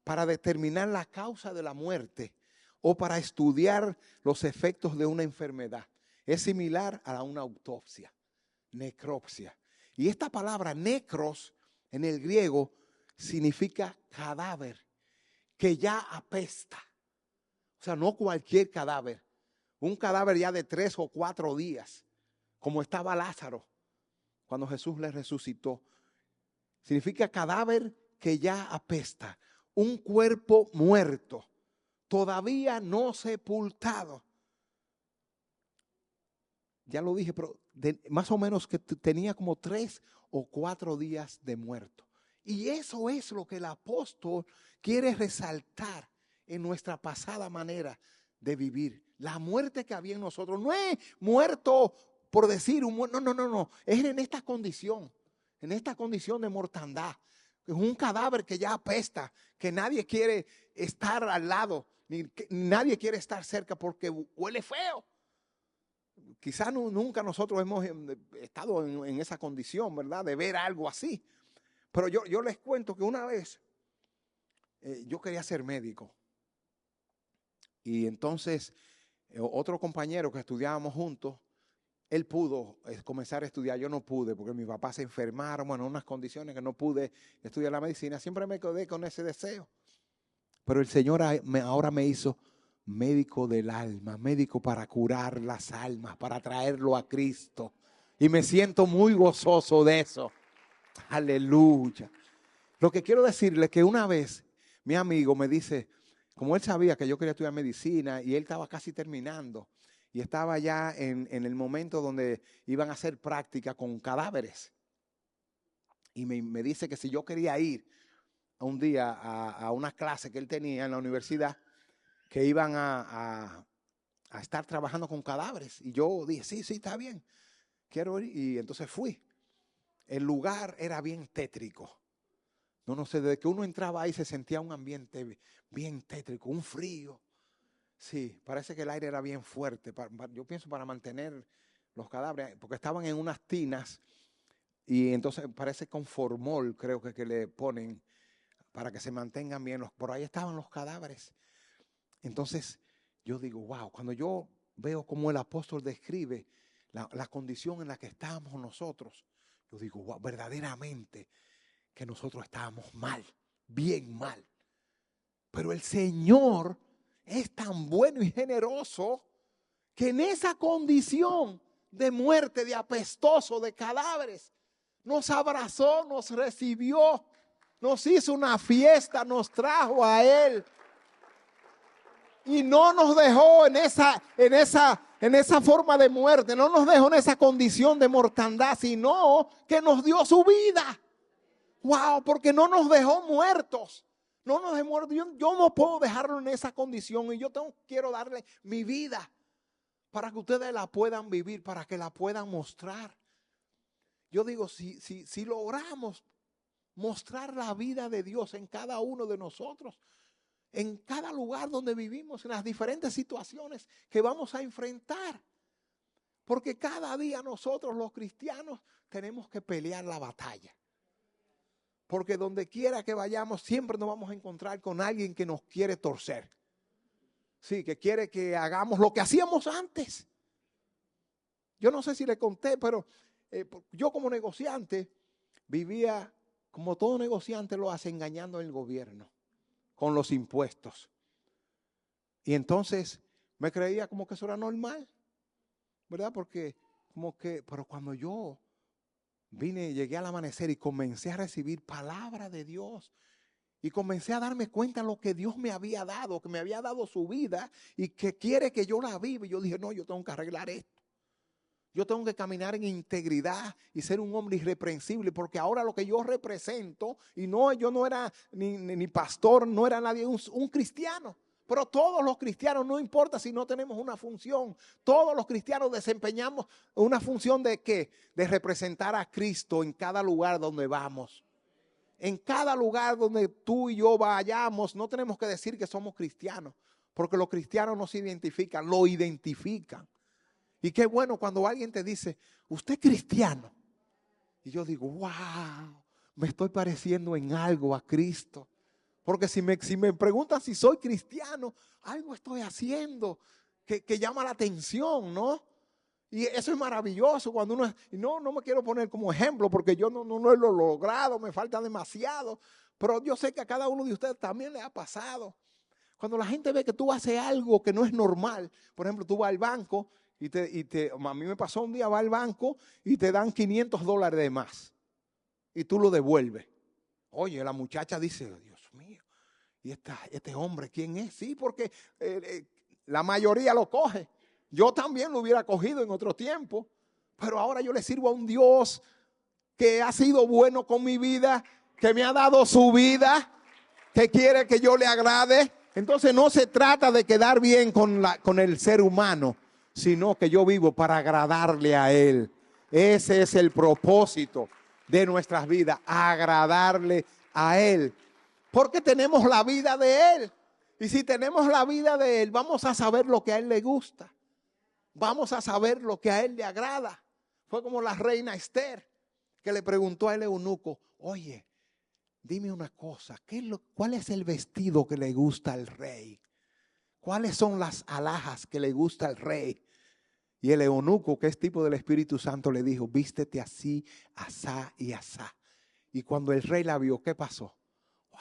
para determinar la causa de la muerte o para estudiar los efectos de una enfermedad. Es similar a una autopsia, necropsia. Y esta palabra necros en el griego significa cadáver que ya apesta. O sea, no cualquier cadáver. Un cadáver ya de 3 o 4 días, como estaba Lázaro cuando Jesús le resucitó. Significa cadáver que ya apesta. Un cuerpo muerto, todavía no sepultado. Ya lo dije, pero más o menos que tenía como 3 o 4 días de muerto. Y eso es lo que el apóstol quiere resaltar en nuestra pasada manera de vivir. La muerte que había en nosotros no es muerto por decir, no. Es en esta condición de mortandad. Es un cadáver que ya apesta, que nadie quiere estar al lado, ni nadie quiere estar cerca porque huele feo. Quizás nunca nosotros hemos estado en esa condición, ¿verdad? De ver algo así. Pero yo les cuento que una vez yo quería ser médico. Y entonces otro compañero que estudiábamos juntos, él pudo comenzar a estudiar. Yo no pude porque mi papá se enfermaron, bueno, unas condiciones que no pude estudiar la medicina. Siempre me quedé con ese deseo. Pero el Señor ahora me hizo médico del alma, médico para curar las almas, para traerlo a Cristo. Y me siento muy gozoso de eso. Aleluya. Lo que quiero decirle es que una vez mi amigo me dice, como él sabía que yo quería estudiar medicina y él estaba casi terminando y estaba ya en el momento donde iban a hacer práctica con cadáveres. Y me dice que si yo quería ir un día a una clase que él tenía en la universidad, que iban a estar trabajando con cadáveres. Y yo dije, sí, está bien, quiero ir. Y entonces fui. El lugar era bien tétrico. No sé, desde que uno entraba ahí se sentía un ambiente bien tétrico, un frío. Sí, parece que el aire era bien fuerte. Yo pienso para mantener los cadáveres, porque estaban en unas tinas y entonces parece con formol, creo que le ponen para que se mantengan bien. Por ahí estaban los cadáveres. Entonces yo digo, wow, cuando yo veo cómo el apóstol describe la condición en la que estábamos nosotros, yo digo, wow, verdaderamente que nosotros estábamos mal, bien mal. Pero el Señor es tan bueno y generoso que en esa condición de muerte, de apestoso, de cadáveres, nos abrazó, nos recibió, nos hizo una fiesta, nos trajo a Él. Y no nos dejó en esa forma de muerte, no nos dejó en esa condición de mortandad, sino que nos dio su vida. Wow, porque no nos dejó muertos. No nos dejó muertos. Yo no puedo dejarlo en esa condición y quiero darle mi vida para que ustedes la puedan vivir, para que la puedan mostrar. Yo digo, si logramos mostrar la vida de Dios en cada uno de nosotros, en cada lugar donde vivimos, en las diferentes situaciones que vamos a enfrentar. Porque cada día nosotros los cristianos tenemos que pelear la batalla. Porque donde quiera que vayamos siempre nos vamos a encontrar con alguien que nos quiere torcer. Sí, que quiere que hagamos lo que hacíamos antes. Yo no sé si le conté, pero yo como negociante vivía como todo negociante lo hace, engañando al gobierno con los impuestos. Y entonces me creía como que eso era normal, ¿verdad? Porque pero cuando yo llegué al amanecer y comencé a recibir palabra de Dios Y comencé a darme cuenta de lo que Dios me había dado, que me había dado su vida y que quiere que yo la viva. Y yo dije, no, yo tengo que arreglar esto. Yo tengo que caminar en integridad y ser un hombre irreprensible, porque ahora lo que yo represento, y no, yo no era ni pastor, no era nadie, un cristiano. Pero todos los cristianos, no importa si no tenemos una función, todos los cristianos desempeñamos una función ¿de qué? De representar a Cristo en cada lugar donde vamos. En cada lugar donde tú y yo vayamos, no tenemos que decir que somos cristianos, porque los cristianos no se identifican, lo identifican. Y qué bueno cuando alguien te dice, usted es cristiano. Y yo digo, wow, me estoy pareciendo en algo a Cristo. Porque si me preguntan si soy cristiano, algo estoy haciendo que llama la atención, ¿no? Y eso es maravilloso cuando uno, y no me quiero poner como ejemplo porque yo no lo he logrado, me falta demasiado. Pero yo sé que a cada uno de ustedes también le ha pasado. Cuando la gente ve que tú haces algo que no es normal, por ejemplo, tú vas al banco a mí me pasó un día, va al banco y te dan $500 de más y tú lo devuelves. Oye, la muchacha dice, Dios mío, ¿y este hombre quién es? Sí, porque la mayoría lo coge. Yo también lo hubiera cogido en otro tiempo, pero ahora yo le sirvo a un Dios que ha sido bueno con mi vida, que me ha dado su vida, que quiere que yo le agrade. Entonces no se trata de quedar bien con el ser humano, sino que yo vivo para agradarle a Él. Ese es el propósito de nuestras vidas, agradarle a Él. Porque tenemos la vida de Él. Y si tenemos la vida de Él, vamos a saber lo que a Él le gusta. Vamos a saber lo que a Él le agrada. Fue como la reina Esther, que le preguntó al eunuco, oye, dime una cosa, ¿cuál es el vestido que le gusta al rey? ¿Cuáles son las alhajas que le gusta al rey? Y el eunuco, que es tipo del Espíritu Santo, le dijo, vístete así, asá y asá. Y cuando el rey la vio, ¿qué pasó? ¡Wow!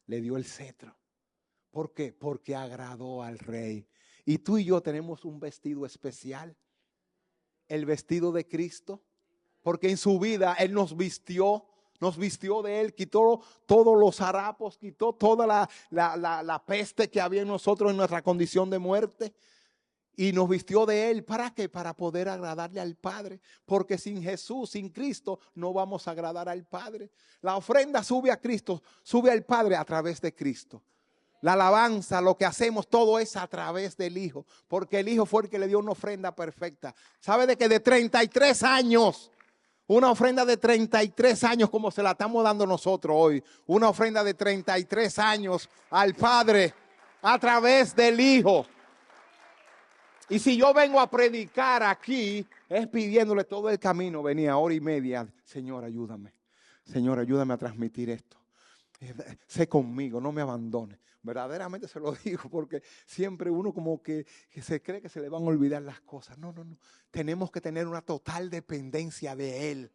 Le dio el cetro. ¿Por qué? Porque agradó al rey. Y tú y yo tenemos un vestido especial, el vestido de Cristo, porque en su vida Él nos vistió de Él, quitó todos los harapos, quitó toda la peste que había en nosotros en nuestra condición de muerte. Y nos vistió de Él, ¿para qué? Para poder agradarle al Padre. Porque sin Jesús, sin Cristo, no vamos a agradar al Padre. La ofrenda sube a Cristo, sube al Padre a través de Cristo. La alabanza, lo que hacemos, todo es a través del Hijo. Porque el Hijo fue el que le dio una ofrenda perfecta. ¿Sabe de que de 33 años? Una ofrenda de 33 años como se la estamos dando nosotros hoy. Una ofrenda de 33 años al Padre a través del Hijo. Y si yo vengo a predicar aquí, es pidiéndole todo el camino, venía hora y media. Señor, ayúdame. Señor, ayúdame a transmitir esto. Sé conmigo, no me abandone. Verdaderamente se lo digo porque siempre uno como que se cree que se le van a olvidar las cosas. No. Tenemos que tener una total dependencia de Él.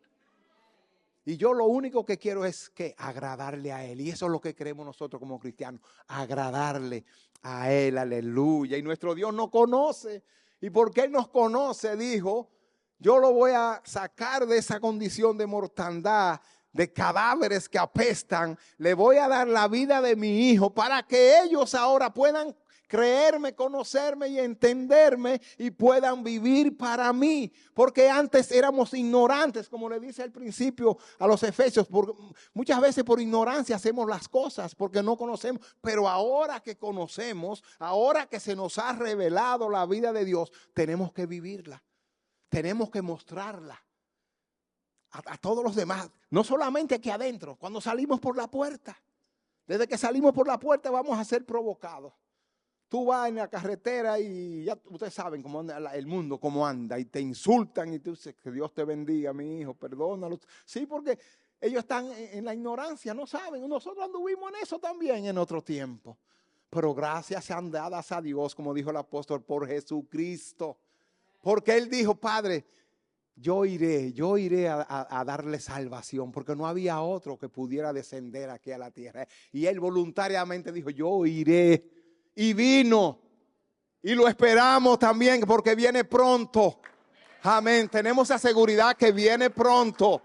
Y yo lo único que quiero es que agradarle a Él. Y eso es lo que queremos nosotros como cristianos. Agradarle a Él, aleluya. Y nuestro Dios nos conoce. Y porque Él nos conoce, dijo, yo lo voy a sacar de esa condición de mortandad, de cadáveres que apestan. Le voy a dar la vida de mi hijo para que ellos ahora puedan creerme, conocerme y entenderme y puedan vivir para mí. Porque antes éramos ignorantes, como le dice al principio a los Efesios. Muchas veces por ignorancia hacemos las cosas porque no conocemos. Pero ahora que conocemos, ahora que se nos ha revelado la vida de Dios, tenemos que vivirla. Tenemos que mostrarla a todos los demás. No solamente aquí adentro, cuando salimos por la puerta. Desde que salimos por la puerta vamos a ser provocados. Tú vas en la carretera y ya ustedes saben cómo anda el mundo, cómo anda, y te insultan y tú dices, que Dios te bendiga, mi hijo, perdónalo. Sí, porque ellos están en la ignorancia, no saben. Nosotros anduvimos en eso también en otro tiempo. Pero gracias sean dadas a Dios, como dijo el apóstol, por Jesucristo. Porque Él dijo, Padre, yo iré a darle salvación, porque no había otro que pudiera descender aquí a la tierra. Y Él voluntariamente dijo, yo iré. Y vino. Y lo esperamos también porque viene pronto. Amén. Tenemos la seguridad que viene pronto.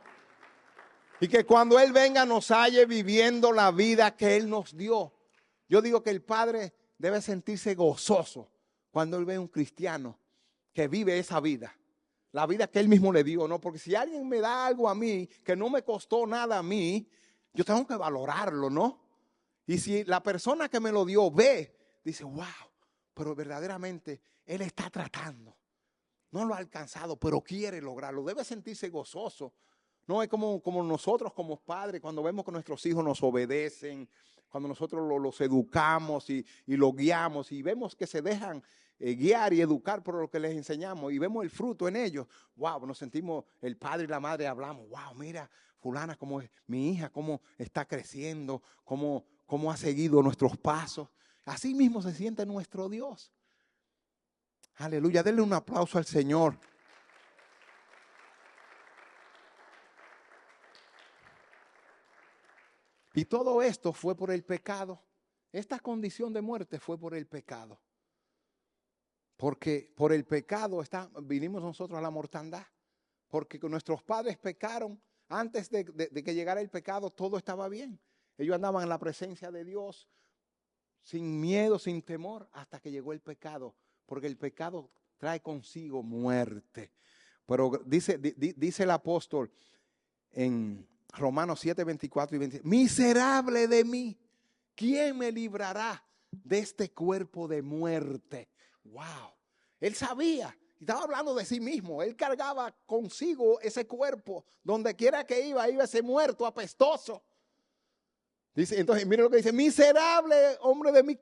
Y que cuando Él venga nos halle viviendo la vida que Él nos dio. Yo digo que el Padre debe sentirse gozoso cuando Él ve a un cristiano que vive esa vida. La vida que Él mismo le dio, ¿no? Porque si alguien me da algo a mí que no me costó nada a mí, yo tengo que valorarlo, ¿no? Y si la persona que me lo dio ve, dice, wow, pero verdaderamente Él está tratando. No lo ha alcanzado, pero quiere lograrlo. Debe sentirse gozoso. No es como nosotros como padres, cuando vemos que nuestros hijos nos obedecen, cuando nosotros los educamos y los guiamos y vemos que se dejan guiar y educar por lo que les enseñamos y vemos el fruto en ellos. Wow, nos sentimos, el padre y la madre hablamos, wow, mira, fulana, cómo es mi hija, cómo está creciendo, cómo ha seguido nuestros pasos. Así mismo se siente nuestro Dios. Aleluya, denle un aplauso al Señor. Y todo esto fue por el pecado. Esta condición de muerte fue por el pecado. Porque por el pecado vinimos nosotros a la mortandad. Porque nuestros padres pecaron. Antes de que llegara el pecado, todo estaba bien. Ellos andaban en la presencia de Dios sin miedo, sin temor, hasta que llegó el pecado. Porque el pecado trae consigo muerte. Pero dice el apóstol en Romanos 7, 24 y 25. Miserable de mí, ¿quién me librará de este cuerpo de muerte? Wow, él sabía, estaba hablando de sí mismo. Él cargaba consigo ese cuerpo. Donde quiera que iba ese muerto apestoso. Dice, entonces, mire lo que dice: miserable hombre de mí,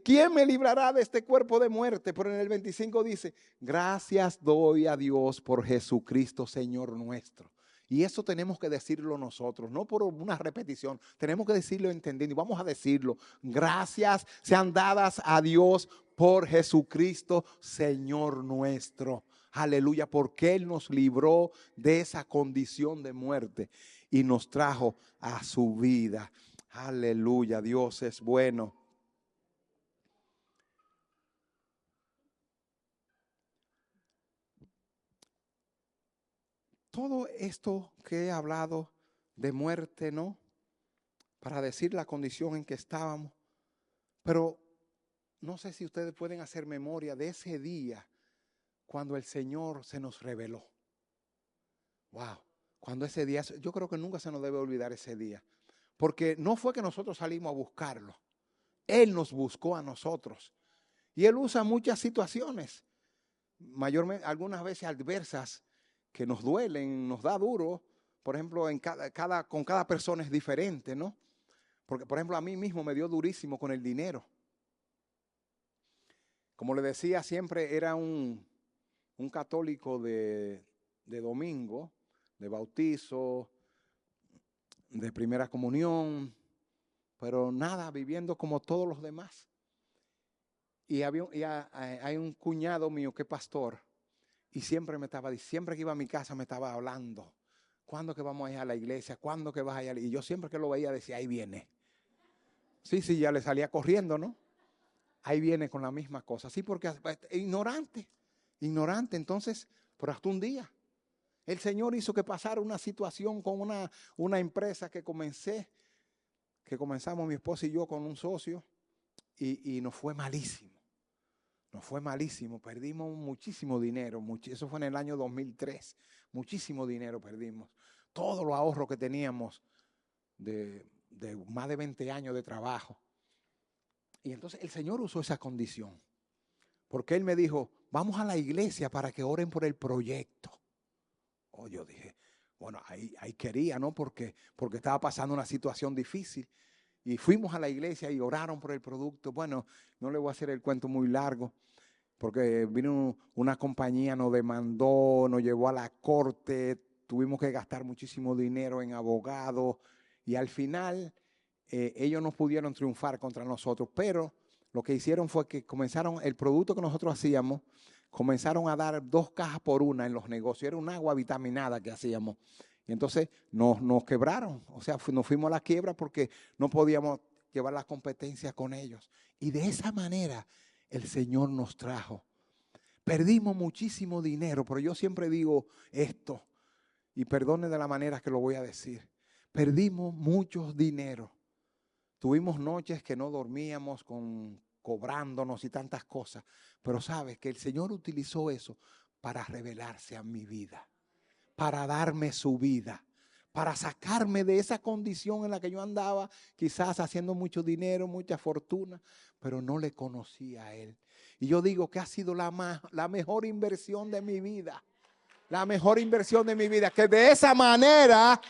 ¿quién me librará de este cuerpo de muerte? Pero en el 25 dice: gracias doy a Dios por Jesucristo, Señor nuestro. Y eso tenemos que decirlo nosotros, no por una repetición. Tenemos que decirlo entendiendo. Y vamos a decirlo: gracias sean dadas a Dios por Jesucristo, Señor nuestro. Aleluya, porque Él nos libró de esa condición de muerte y nos trajo a su vida. Aleluya, Dios es bueno. Todo esto que he hablado de muerte, ¿no? Para decir la condición en que estábamos. Pero no sé si ustedes pueden hacer memoria de ese día cuando el Señor se nos reveló. Wow, cuando ese día, yo creo que nunca se nos debe olvidar ese día. Porque no fue que nosotros salimos a buscarlo. Él nos buscó a nosotros. Y Él usa muchas situaciones, mayormente algunas veces adversas, que nos duelen, nos da duro. Por ejemplo, con cada persona es diferente, ¿no? Porque, por ejemplo, a mí mismo me dio durísimo con el dinero. Como le decía, siempre era un católico de domingo, de bautizo, de primera comunión, pero nada, viviendo como todos los demás. Y hay un cuñado mío que es pastor. Y siempre siempre que iba a mi casa me estaba hablando: ¿cuándo que vamos a ir a la iglesia? ¿Cuándo que vas a ir? Y yo siempre que lo veía decía: ahí viene. Sí, ya le salía corriendo, ¿no? Ahí viene con la misma cosa. Sí, porque ignorante. Entonces, pero hasta un día, el Señor hizo que pasara una situación con una empresa que comenzamos mi esposa y yo con un socio, y nos fue malísimo. Nos fue malísimo, perdimos muchísimo dinero, eso fue en el año 2003, muchísimo dinero perdimos. Todos los ahorros que teníamos de más de 20 años de trabajo. Y entonces el Señor usó esa condición, porque Él me dijo: vamos a la iglesia para que oren por el proyecto. Oh, yo dije, bueno, ahí quería, ¿no? Porque estaba pasando una situación difícil. Y fuimos a la iglesia y oraron por el producto. Bueno, no le voy a hacer el cuento muy largo, porque vino una compañía, nos demandó, nos llevó a la corte, tuvimos que gastar muchísimo dinero en abogados, y al final ellos no pudieron triunfar contra nosotros. Pero lo que hicieron fue que el producto que nosotros hacíamos, comenzaron a dar 2 cajas por una en los negocios. Era un agua vitaminada que hacíamos. Y entonces nos quebraron. O sea, nos fuimos a la quiebra porque no podíamos llevar las competencias con ellos. Y de esa manera el Señor nos trajo. Perdimos muchísimo dinero, pero yo siempre digo esto: y perdone de la manera que lo voy a decir, perdimos mucho dinero. Tuvimos noches que no dormíamos cobrándonos y tantas cosas. Pero sabes que el Señor utilizó eso para revelarse a mi vida, para darme su vida, para sacarme de esa condición en la que yo andaba, quizás haciendo mucho dinero, mucha fortuna, pero no le conocía a Él. Y yo digo que ha sido la mejor inversión de mi vida. La mejor inversión de mi vida, que de esa manera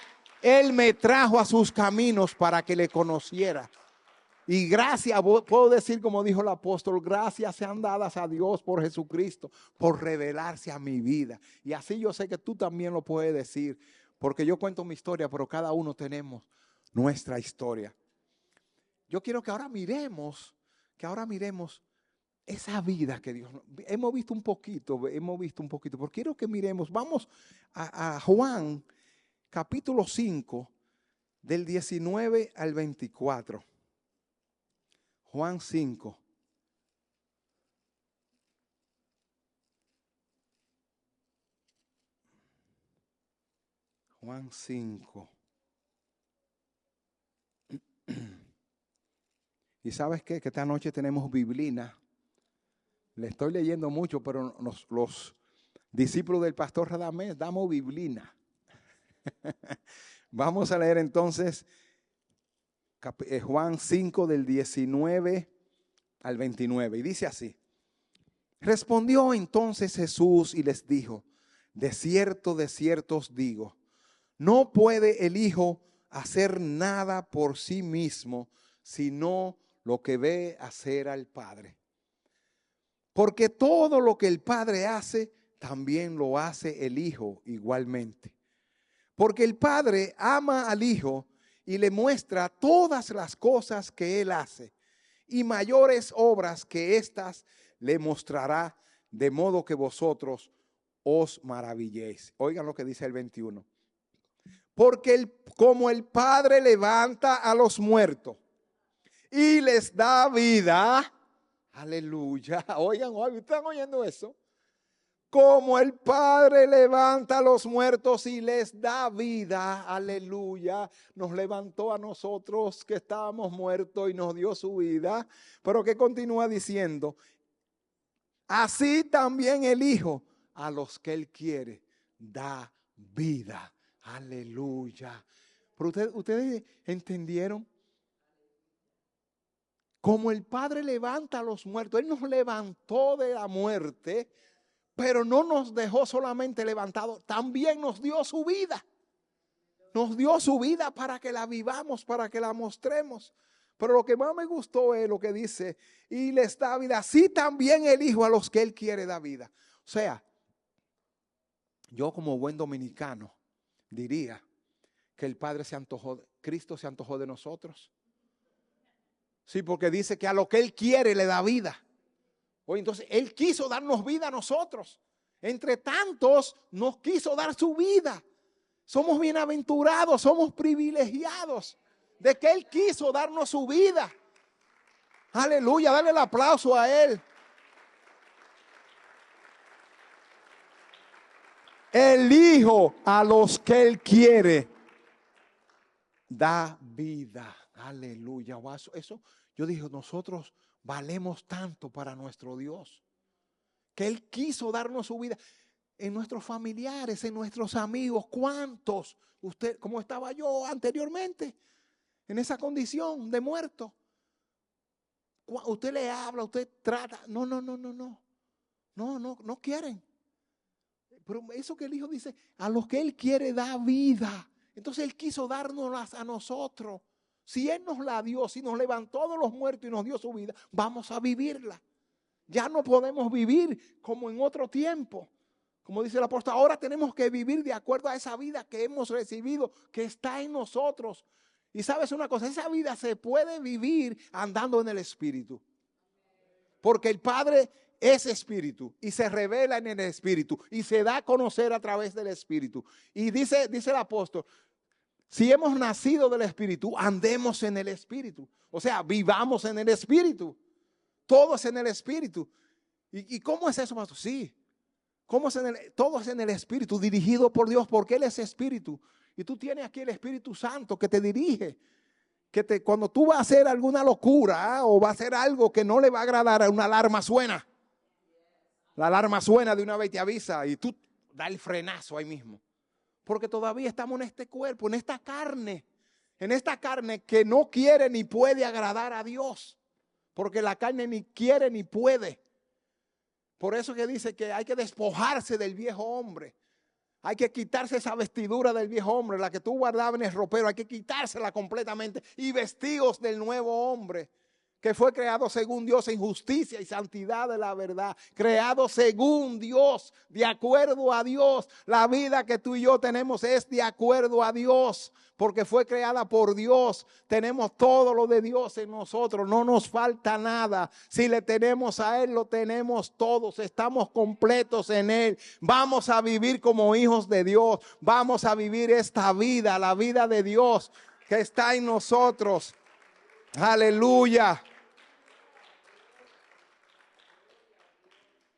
Él me trajo a sus caminos para que le conociera. Y gracias, puedo decir como dijo el apóstol, gracias sean dadas a Dios por Jesucristo, por revelarse a mi vida. Y así yo sé que tú también lo puedes decir, porque yo cuento mi historia, pero cada uno tenemos nuestra historia. Yo quiero que ahora miremos esa vida que Dios, hemos visto un poquito, pero quiero que miremos, vamos a Juan capítulo 5, del 19 al 24. Juan 5. Juan 5. Y sabes qué, que esta noche tenemos biblina. Le estoy leyendo mucho, pero los discípulos del pastor Radamés damos biblina. Vamos a leer entonces Juan 5 del 19 al 29. Y dice así. Respondió entonces Jesús y les dijo, de cierto os digo, no puede el Hijo hacer nada por sí mismo, sino lo que ve hacer al Padre. Porque todo lo que el Padre hace, también lo hace el Hijo igualmente. Porque el Padre ama al Hijo y le muestra todas las cosas que Él hace, y mayores obras que éstas le mostrará, de modo que vosotros os maravilléis. Oigan lo que dice el 21. Porque como el Padre levanta a los muertos y les da vida, aleluya, oigan, ¿están oyendo eso? Como el Padre levanta a los muertos y les da vida, aleluya, nos levantó a nosotros que estábamos muertos y nos dio su vida, pero que continúa diciendo, así también el Hijo a los que Él quiere da vida, aleluya. Pero ustedes entendieron, como el Padre levanta a los muertos, Él nos levantó de la muerte, pero no nos dejó solamente levantados, también nos dio su vida. Nos dio su vida para que la vivamos, para que la mostremos. Pero lo que más me gustó es lo que dice, y les da vida, así también el Hijo a los que Él quiere da vida. O sea, yo como buen dominicano diría que el Padre Cristo se antojó de nosotros. Sí, porque dice que a lo que Él quiere le da vida. Oye, entonces Él quiso darnos vida a nosotros. Entre tantos nos quiso dar su vida. Somos bienaventurados, somos privilegiados de que Él quiso darnos su vida. Aleluya, dale el aplauso a Él. El Hijo a los que Él quiere da vida. Aleluya. Eso yo dije, nosotros valemos tanto para nuestro Dios, que Él quiso darnos su vida en nuestros familiares, en nuestros amigos. ¿Cuántos? Usted, como estaba yo anteriormente, en esa condición de muerto. Usted le habla, usted trata. No quieren. Pero eso que el Hijo dice, a los que Él quiere da vida. Entonces Él quiso dárnoslas a nosotros. Si Él nos la dio, si nos levantó de los muertos y nos dio su vida, vamos a vivirla. Ya no podemos vivir como en otro tiempo. Como dice el apóstol, ahora tenemos que vivir de acuerdo a esa vida que hemos recibido, que está en nosotros. Y sabes una cosa, esa vida se puede vivir andando en el Espíritu. Porque el Padre es Espíritu y se revela en el Espíritu y se da a conocer a través del Espíritu. Y dice el apóstol, si hemos nacido del Espíritu, andemos en el Espíritu. O sea, vivamos en el Espíritu. Todo es en el Espíritu. ¿Y cómo es eso, pastor? Sí, ¿Cómo es todo es en el Espíritu, dirigido por Dios, porque Él es Espíritu. Y tú tienes aquí el Espíritu Santo que te dirige. Cuando tú vas a hacer alguna locura, o vas a hacer algo que no le va a agradar, una alarma suena. La alarma suena de una vez, te avisa y tú da el frenazo ahí mismo. Porque todavía estamos en este cuerpo, en esta carne que no quiere ni puede agradar a Dios. Porque la carne ni quiere ni puede. Por eso que dice que hay que despojarse del viejo hombre. Hay que quitarse esa vestidura del viejo hombre, la que tú guardabas en el ropero, hay que quitársela completamente y vestidos del nuevo hombre, que fue creado según Dios en justicia y santidad de la verdad. Creado según Dios, de acuerdo a Dios. La vida que tú y yo tenemos es de acuerdo a Dios, porque fue creada por Dios. Tenemos todo lo de Dios en nosotros, no nos falta nada. Si le tenemos a Él, lo tenemos todos. Estamos completos en Él. Vamos a vivir como hijos de Dios. Vamos a vivir esta vida, la vida de Dios que está en nosotros. Aleluya.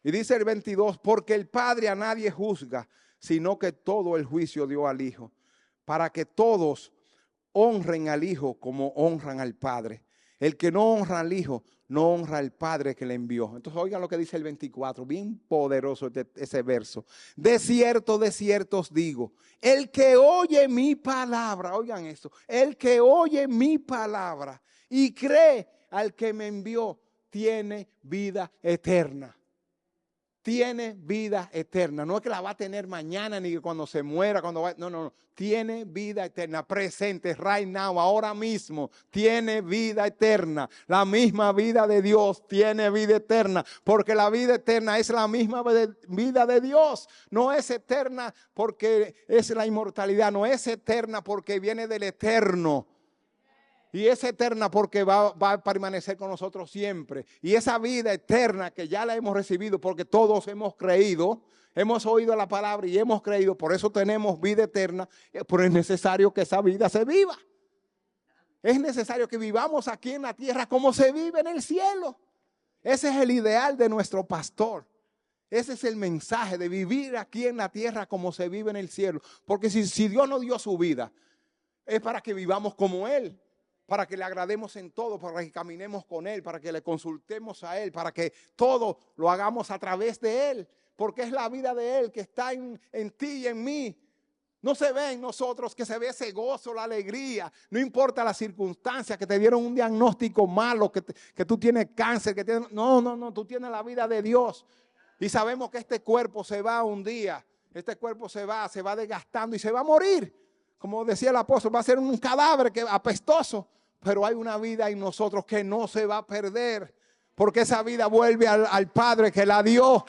Y dice el 22, porque el Padre a nadie juzga, sino que todo el juicio dio al Hijo, para que todos honren al Hijo como honran al Padre. El que no honra al Hijo, no honra al Padre que le envió. Entonces oigan lo que dice el 24, bien poderoso ese verso. De cierto os digo, el que oye mi palabra, oigan esto, el que oye mi palabra y cree al que me envió, tiene vida eterna. Tiene vida eterna. No es que la va a tener mañana ni cuando se muera, no. Tiene vida eterna, presente, right now, ahora mismo. Tiene vida eterna. La misma vida de Dios tiene vida eterna. Porque la vida eterna es la misma vida de Dios. No es eterna porque es la inmortalidad. No es eterna porque viene del eterno. Y es eterna porque va a permanecer con nosotros siempre. Y esa vida eterna que ya la hemos recibido porque todos hemos creído, hemos oído la palabra y hemos creído, por eso tenemos vida eterna, pero es necesario que esa vida se viva. Es necesario que vivamos aquí en la tierra como se vive en el cielo. Ese es el ideal de nuestro pastor. Ese es el mensaje de vivir aquí en la tierra como se vive en el cielo. Porque si Dios nos dio su vida, es para que vivamos como Él. Para que le agrademos en todo, para que caminemos con Él, para que le consultemos a Él, para que todo lo hagamos a través de Él, porque es la vida de Él que está en ti y en mí. No se ve en nosotros que se ve ese gozo, la alegría, no importa las circunstancias, que te dieron un diagnóstico malo, que tú tienes cáncer, no, tú tienes la vida de Dios. Y sabemos que este cuerpo se va un día, este cuerpo se va desgastando y se va a morir. Como decía el apóstol, va a ser un cadáver apestoso. Pero hay una vida en nosotros que no se va a perder, porque esa vida vuelve al Padre que la dio.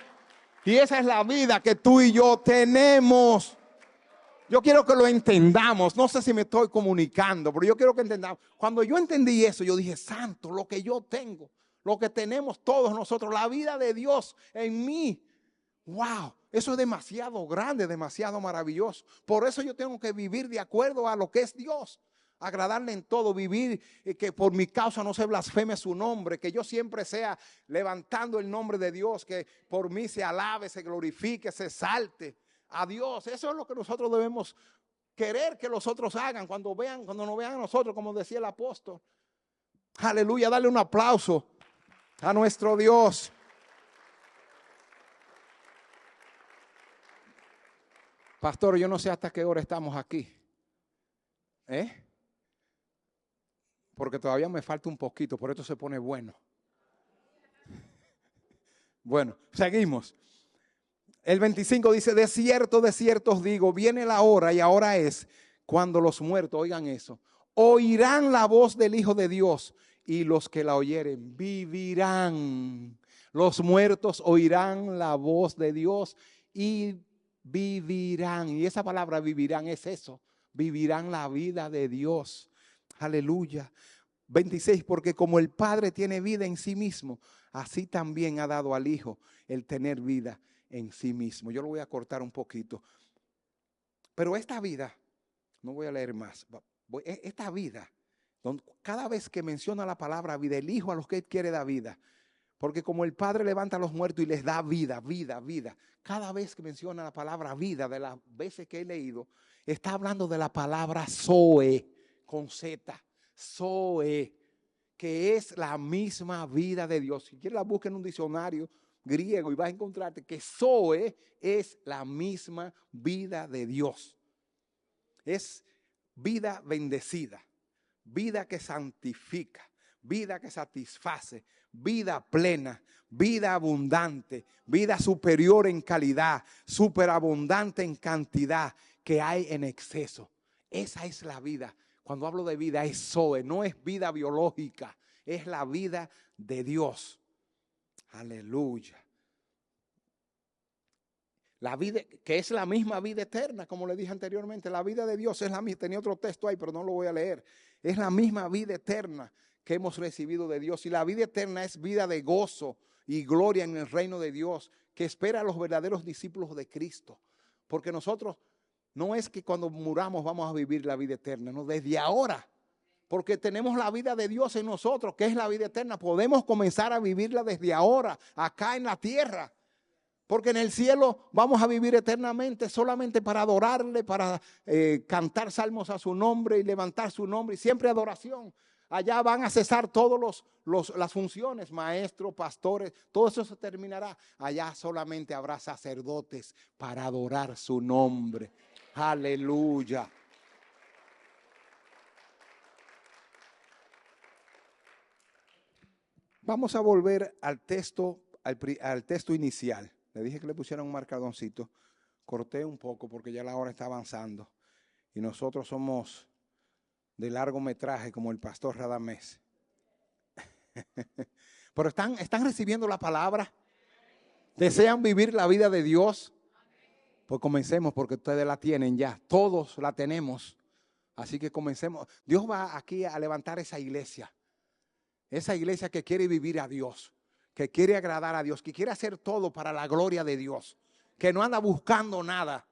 Y esa es la vida que tú y yo tenemos. Yo quiero que lo entendamos. No sé si me estoy comunicando, pero yo quiero que entendamos. Cuando yo entendí eso, yo dije, santo, lo que yo tengo, lo que tenemos todos nosotros, la vida de Dios en mí. Wow, eso es demasiado grande, demasiado maravilloso. Por eso yo tengo que vivir de acuerdo a lo que es Dios. Agradarle en todo, vivir que por mi causa no se blasfeme su nombre, que yo siempre sea levantando el nombre de Dios, que por mí se alabe, se glorifique, se salte a Dios. Eso es lo que nosotros debemos querer que los otros hagan cuando nos vean a nosotros, como decía el apóstol. Aleluya, dale un aplauso a nuestro Dios. Pastor, yo no sé hasta qué hora estamos aquí. Porque todavía me falta un poquito, por eso se pone bueno. Bueno, seguimos. El 25 dice, de cierto os digo, viene la hora y ahora es cuando los muertos, oigan eso, oirán la voz del Hijo de Dios y los que la oyeren vivirán. Los muertos oirán la voz de Dios y vivirán. Y esa palabra vivirán es eso, vivirán la vida de Dios. Aleluya. 26, porque como el Padre tiene vida en sí mismo, así también ha dado al Hijo el tener vida en sí mismo. Yo lo voy a cortar un poquito. Pero esta vida, no voy a leer más, esta vida, cada vez que menciona la palabra vida, el Hijo a los que Él quiere da vida, Porque como el Padre levanta a los muertos y les da vida, vida, vida. Cada vez que menciona la palabra vida, de las veces que he leído, está hablando de la palabra Zoe, con Z. Zoe, que es la misma vida de Dios. Si quieres la busca en un diccionario griego y vas a encontrarte que Zoe es la misma vida de Dios. Es vida bendecida, vida que santifica, vida que satisface, vida plena, vida abundante, vida superior en calidad, superabundante en cantidad, que hay en exceso. Esa es la vida. Cuando hablo de vida es Zoe, no es vida biológica, es la vida de Dios. Aleluya. La vida, que es la misma vida eterna, como le dije anteriormente, la vida de Dios es la misma. Tenía otro texto ahí, pero no lo voy a leer. Es la misma vida eterna que hemos recibido de Dios. Y la vida eterna es vida de gozo y gloria en el reino de Dios, que espera a los verdaderos discípulos de Cristo. Porque nosotros no es que cuando muramos vamos a vivir la vida eterna, no, desde ahora. Porque tenemos la vida de Dios en nosotros, que es la vida eterna. Podemos comenzar a vivirla desde ahora, acá en la tierra. Porque en el cielo vamos a vivir eternamente solamente para adorarle, para cantar salmos a su nombre y levantar su nombre y siempre adoración. Allá van a cesar todas las funciones, maestros, pastores, todo eso se terminará. Allá solamente habrá sacerdotes para adorar su nombre. Aleluya. Vamos a volver al texto inicial. Le dije que le pusieran un marcadoncito. Corté un poco porque ya la hora está avanzando. Y nosotros somos de largometraje como el pastor Radamés. Pero están recibiendo la palabra. ¿Desean vivir la vida de Dios? Pues comencemos porque ustedes la tienen ya. Todos la tenemos. Así que comencemos. Dios va aquí a levantar esa iglesia. Esa iglesia que quiere vivir a Dios, que quiere agradar a Dios, que quiere hacer todo para la gloria de Dios, que no anda buscando nada,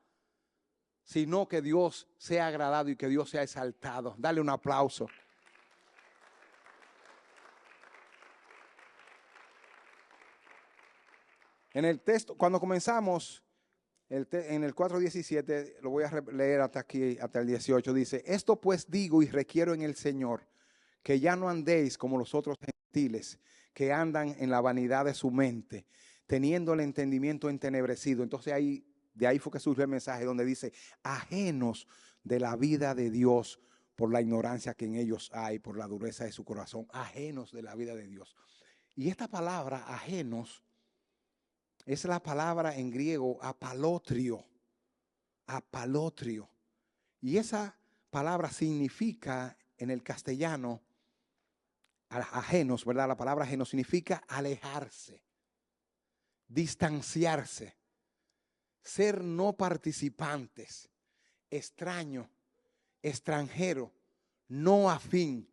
sino que Dios sea agradado y que Dios sea exaltado. Dale un aplauso. En el texto, cuando comenzamos, en el 4:17, lo voy a leer hasta aquí, hasta el 18, dice: esto pues digo y requiero en el Señor, que ya no andéis como los otros gentiles, que andan en la vanidad de su mente, teniendo el entendimiento entenebrecido. Entonces de ahí fue que surgió el mensaje donde dice: ajenos de la vida de Dios por la ignorancia que en ellos hay, por la dureza de su corazón, ajenos de la vida de Dios. Y esta palabra ajenos es la palabra en griego apalotrio, apalotrio. Y esa palabra significa en el castellano ajenos, ¿verdad? La palabra ajeno significa alejarse, distanciarse, ser no participantes, extraño, extranjero, no afín,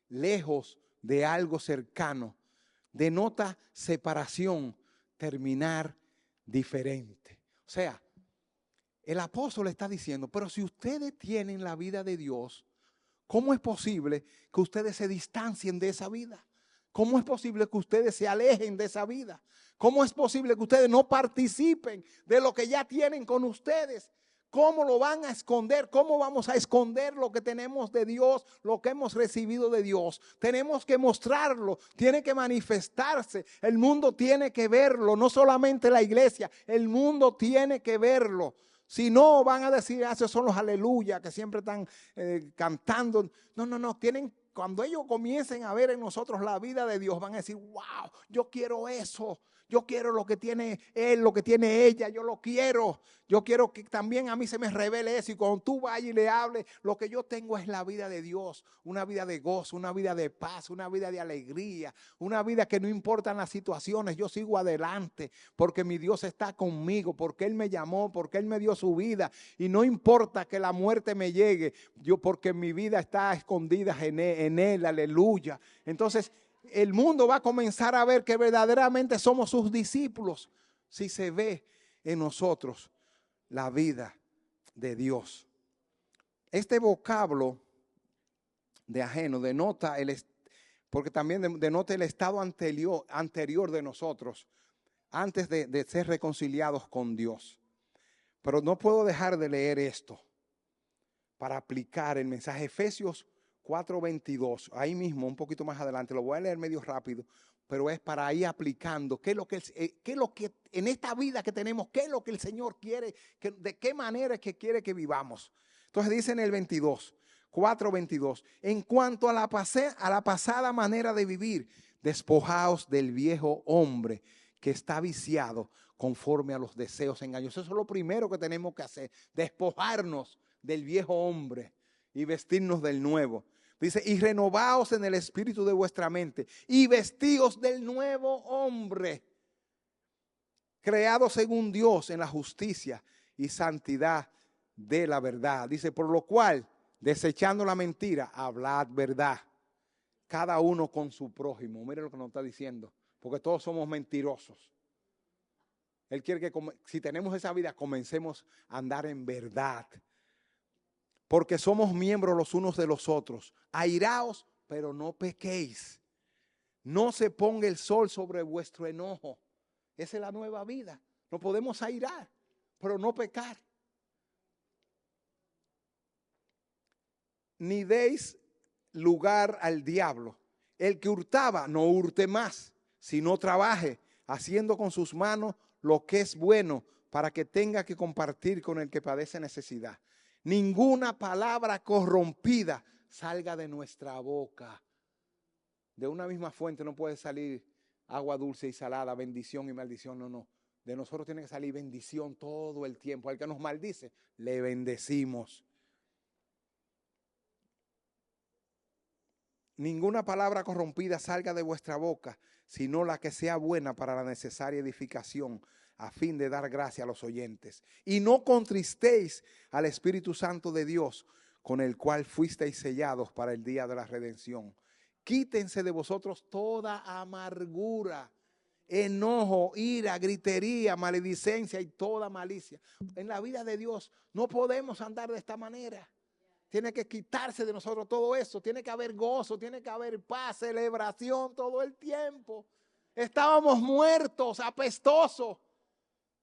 lejos de algo cercano. Denota separación, terminar diferente. O sea, el apóstol está diciendo, pero si ustedes tienen la vida de Dios, ¿cómo es posible que ustedes se distancien de esa vida? ¿Cómo es posible que ustedes se alejen de esa vida? ¿Cómo es posible que ustedes no participen de lo que ya tienen con ustedes? ¿Cómo lo van a esconder? ¿Cómo vamos a esconder lo que tenemos de Dios, lo que hemos recibido de Dios? Tenemos que mostrarlo, tiene que manifestarse. El mundo tiene que verlo, no solamente la iglesia, el mundo tiene que verlo. Si no, van a decir, esos son los aleluya que siempre están cantando. No, cuando ellos comiencen a ver en nosotros la vida de Dios, van a decir, wow, yo quiero eso. Yo quiero lo que tiene él, lo que tiene ella, yo lo quiero. Yo quiero que también a mí se me revele eso. Y cuando tú vayas y le hables, lo que yo tengo es la vida de Dios. Una vida de gozo, una vida de paz, una vida de alegría. Una vida que no importan las situaciones, yo sigo adelante. Porque mi Dios está conmigo, porque Él me llamó, porque Él me dio su vida. Y no importa que la muerte me llegue, porque mi vida está escondida en Él, aleluya. Entonces, el mundo va a comenzar a ver que verdaderamente somos sus discípulos si se ve en nosotros la vida de Dios. Este vocablo de ajeno denota porque también denota el estado anterior de nosotros, antes de ser reconciliados con Dios. Pero no puedo dejar de leer esto para aplicar el mensaje. Efesios 4:22, ahí mismo, un poquito más adelante, lo voy a leer medio rápido, pero es para ir aplicando qué es lo que en esta vida que tenemos, qué es lo que el Señor quiere, de qué manera es que quiere que vivamos. Entonces dice en el 4:22, en cuanto a la pasada manera de vivir, despojaos del viejo hombre que está viciado conforme a los deseos engañosos. Eso es lo primero que tenemos que hacer, despojarnos del viejo hombre y vestirnos del nuevo. Dice, y renovaos en el espíritu de vuestra mente y vestíos del nuevo hombre, creado según Dios en la justicia y santidad de la verdad. Dice, por lo cual, desechando la mentira, hablad verdad, cada uno con su prójimo. Mire lo que nos está diciendo, porque todos somos mentirosos. Él quiere que si tenemos esa vida, comencemos a andar en verdad. Porque somos miembros los unos de los otros. Airaos, pero no pequéis. No se ponga el sol sobre vuestro enojo. Esa es la nueva vida. No podemos airar, pero no pecar. Ni deis lugar al diablo. El que hurtaba, no hurte más, sino trabaje, haciendo con sus manos lo que es bueno, para que tenga que compartir con el que padece necesidad. Ninguna palabra corrompida salga de nuestra boca. De una misma fuente no puede salir agua dulce y salada, bendición y maldición. No. De nosotros tiene que salir bendición todo el tiempo. Al que nos maldice, le bendecimos. Ninguna palabra corrompida salga de vuestra boca, sino la que sea buena para la necesaria edificación, a fin de dar gracia a los oyentes. Y no contristéis al Espíritu Santo de Dios, con el cual fuisteis sellados para el día de la redención. Quítense de vosotros toda amargura, enojo, ira, gritería, maledicencia y toda malicia. En la vida de Dios no podemos andar de esta manera. Tiene que quitarse de nosotros todo eso. Tiene que haber gozo, tiene que haber paz, celebración todo el tiempo. Estábamos muertos, apestosos.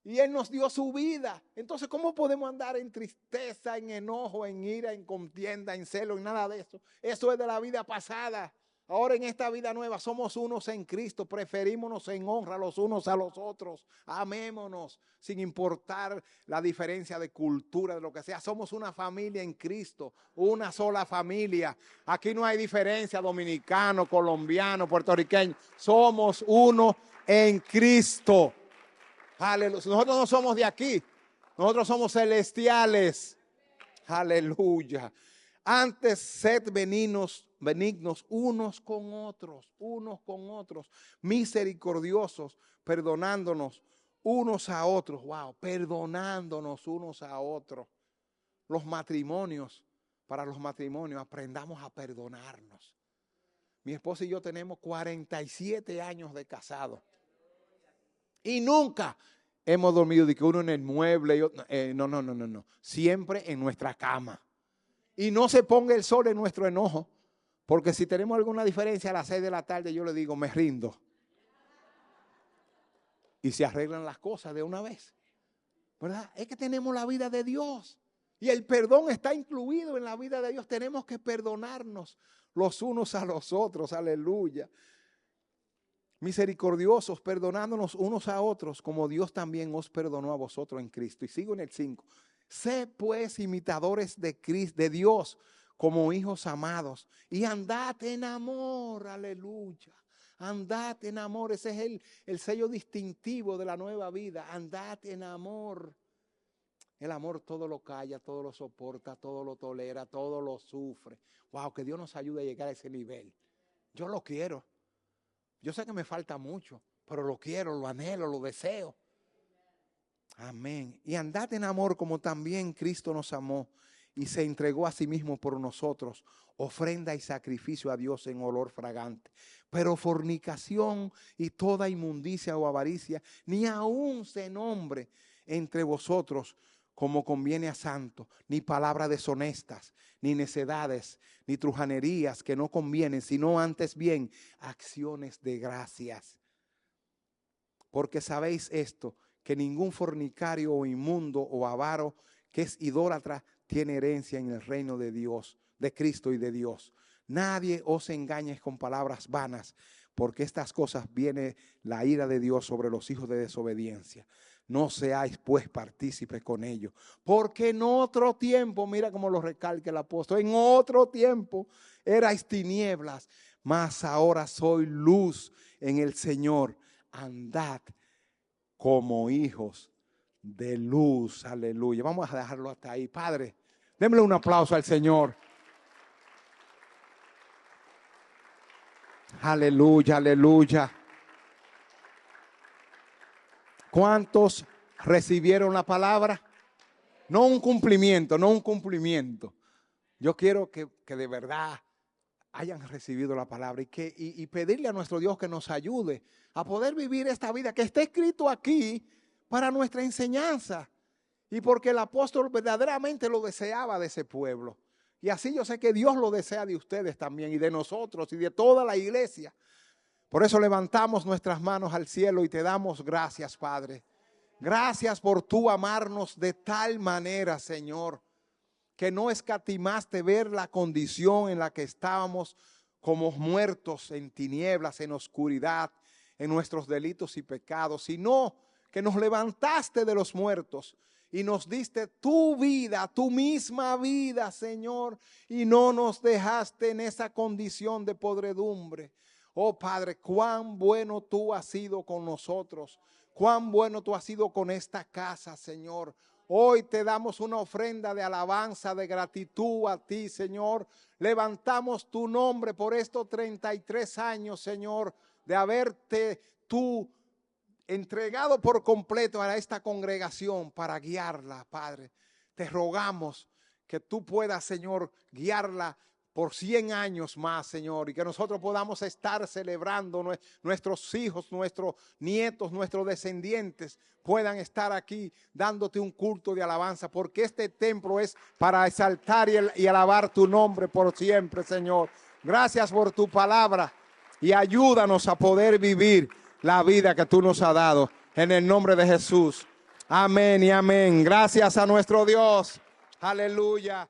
Y Él nos dio su vida. Entonces, ¿cómo podemos andar en tristeza, en enojo, en ira, en contienda, en celo, en nada de eso? Eso es de la vida pasada. Ahora en esta vida nueva somos unos en Cristo. Preferímonos en honra los unos a los otros. Amémonos sin importar la diferencia de cultura, de lo que sea. Somos una familia en Cristo, una sola familia. Aquí no hay diferencia dominicano, colombiano, puertorriqueño. Somos uno en Cristo. Aleluya. Nosotros no somos de aquí, nosotros somos celestiales. Aleluya. Antes sed benignos unos con otros, misericordiosos, perdonándonos unos a otros. Wow, perdonándonos unos a otros. Para los matrimonios, aprendamos a perdonarnos. Mi esposa y yo tenemos 47 años de casados. Y nunca hemos dormido de que uno en el mueble. No. Siempre en nuestra cama. Y no se ponga el sol en nuestro enojo. Porque si tenemos alguna diferencia a las 6 de la tarde, yo le digo, me rindo. Y se arreglan las cosas de una vez. ¿Verdad? Es que tenemos la vida de Dios. Y el perdón está incluido en la vida de Dios. Tenemos que perdonarnos los unos a los otros. Aleluya. Misericordiosos, perdonándonos unos a otros, como Dios también os perdonó a vosotros en Cristo. Y sigo en el 5. Sé pues imitadores de Cristo, de Dios, como hijos amados, y andad en amor. Aleluya. Andad en amor. Ese es el sello distintivo de la nueva vida. Andad en amor. El amor todo lo calla, todo lo soporta, todo lo tolera, todo lo sufre. Wow, que Dios nos ayude a llegar a ese nivel. Yo lo quiero. Yo sé que me falta mucho, pero lo quiero, lo anhelo, lo deseo. Amén. Y andad en amor como también Cristo nos amó y se entregó a sí mismo por nosotros, ofrenda y sacrificio a Dios en olor fragante. Pero fornicación y toda inmundicia o avaricia, ni aún se nombre entre vosotros como conviene a santo, ni palabras deshonestas, ni necedades, ni trujanerías que no convienen, sino antes bien acciones de gracias. Porque sabéis esto, que ningún fornicario o inmundo o avaro que es idólatra tiene herencia en el reino de Dios, de Cristo y de Dios. Nadie os engañe con palabras vanas, porque estas cosas viene la ira de Dios sobre los hijos de desobediencia. No seáis pues partícipes con ellos, porque en otro tiempo, mira cómo lo recalca el apóstol, en otro tiempo erais tinieblas, mas ahora soy luz en el Señor. Andad como hijos de luz, aleluya. Vamos a dejarlo hasta ahí. Padre, démosle un aplauso al Señor. Aleluya, aleluya. ¿Cuántos recibieron la palabra? No un cumplimiento, no un cumplimiento. Yo quiero que de verdad hayan recibido la palabra y pedirle a nuestro Dios que nos ayude a poder vivir esta vida que está escrito aquí para nuestra enseñanza. Y porque el apóstol verdaderamente lo deseaba de ese pueblo. Y así yo sé que Dios lo desea de ustedes también y de nosotros y de toda la iglesia. Por eso levantamos nuestras manos al cielo y te damos gracias, Padre. Gracias por tú amarnos de tal manera, Señor, que no escatimaste ver la condición en la que estábamos como muertos en tinieblas, en oscuridad, en nuestros delitos y pecados, sino que nos levantaste de los muertos y nos diste tu vida, tu misma vida, Señor, y no nos dejaste en esa condición de podredumbre. Oh Padre, cuán bueno tú has sido con nosotros, cuán bueno tú has sido con esta casa, Señor. Hoy te damos una ofrenda de alabanza, de gratitud a ti, Señor. Levantamos tu nombre por estos 33 años, Señor, de haberte tú entregado por completo a esta congregación para guiarla, Padre. Te rogamos que tú puedas, Señor, guiarla por 100 años más, Señor, y que nosotros podamos estar celebrando, nuestros hijos, nuestros nietos, nuestros descendientes puedan estar aquí dándote un culto de alabanza, porque este templo es para exaltar y alabar tu nombre por siempre, Señor. Gracias por tu palabra y ayúdanos a poder vivir la vida que tú nos has dado en el nombre de Jesús. Amén y amén. Gracias a nuestro Dios. Aleluya.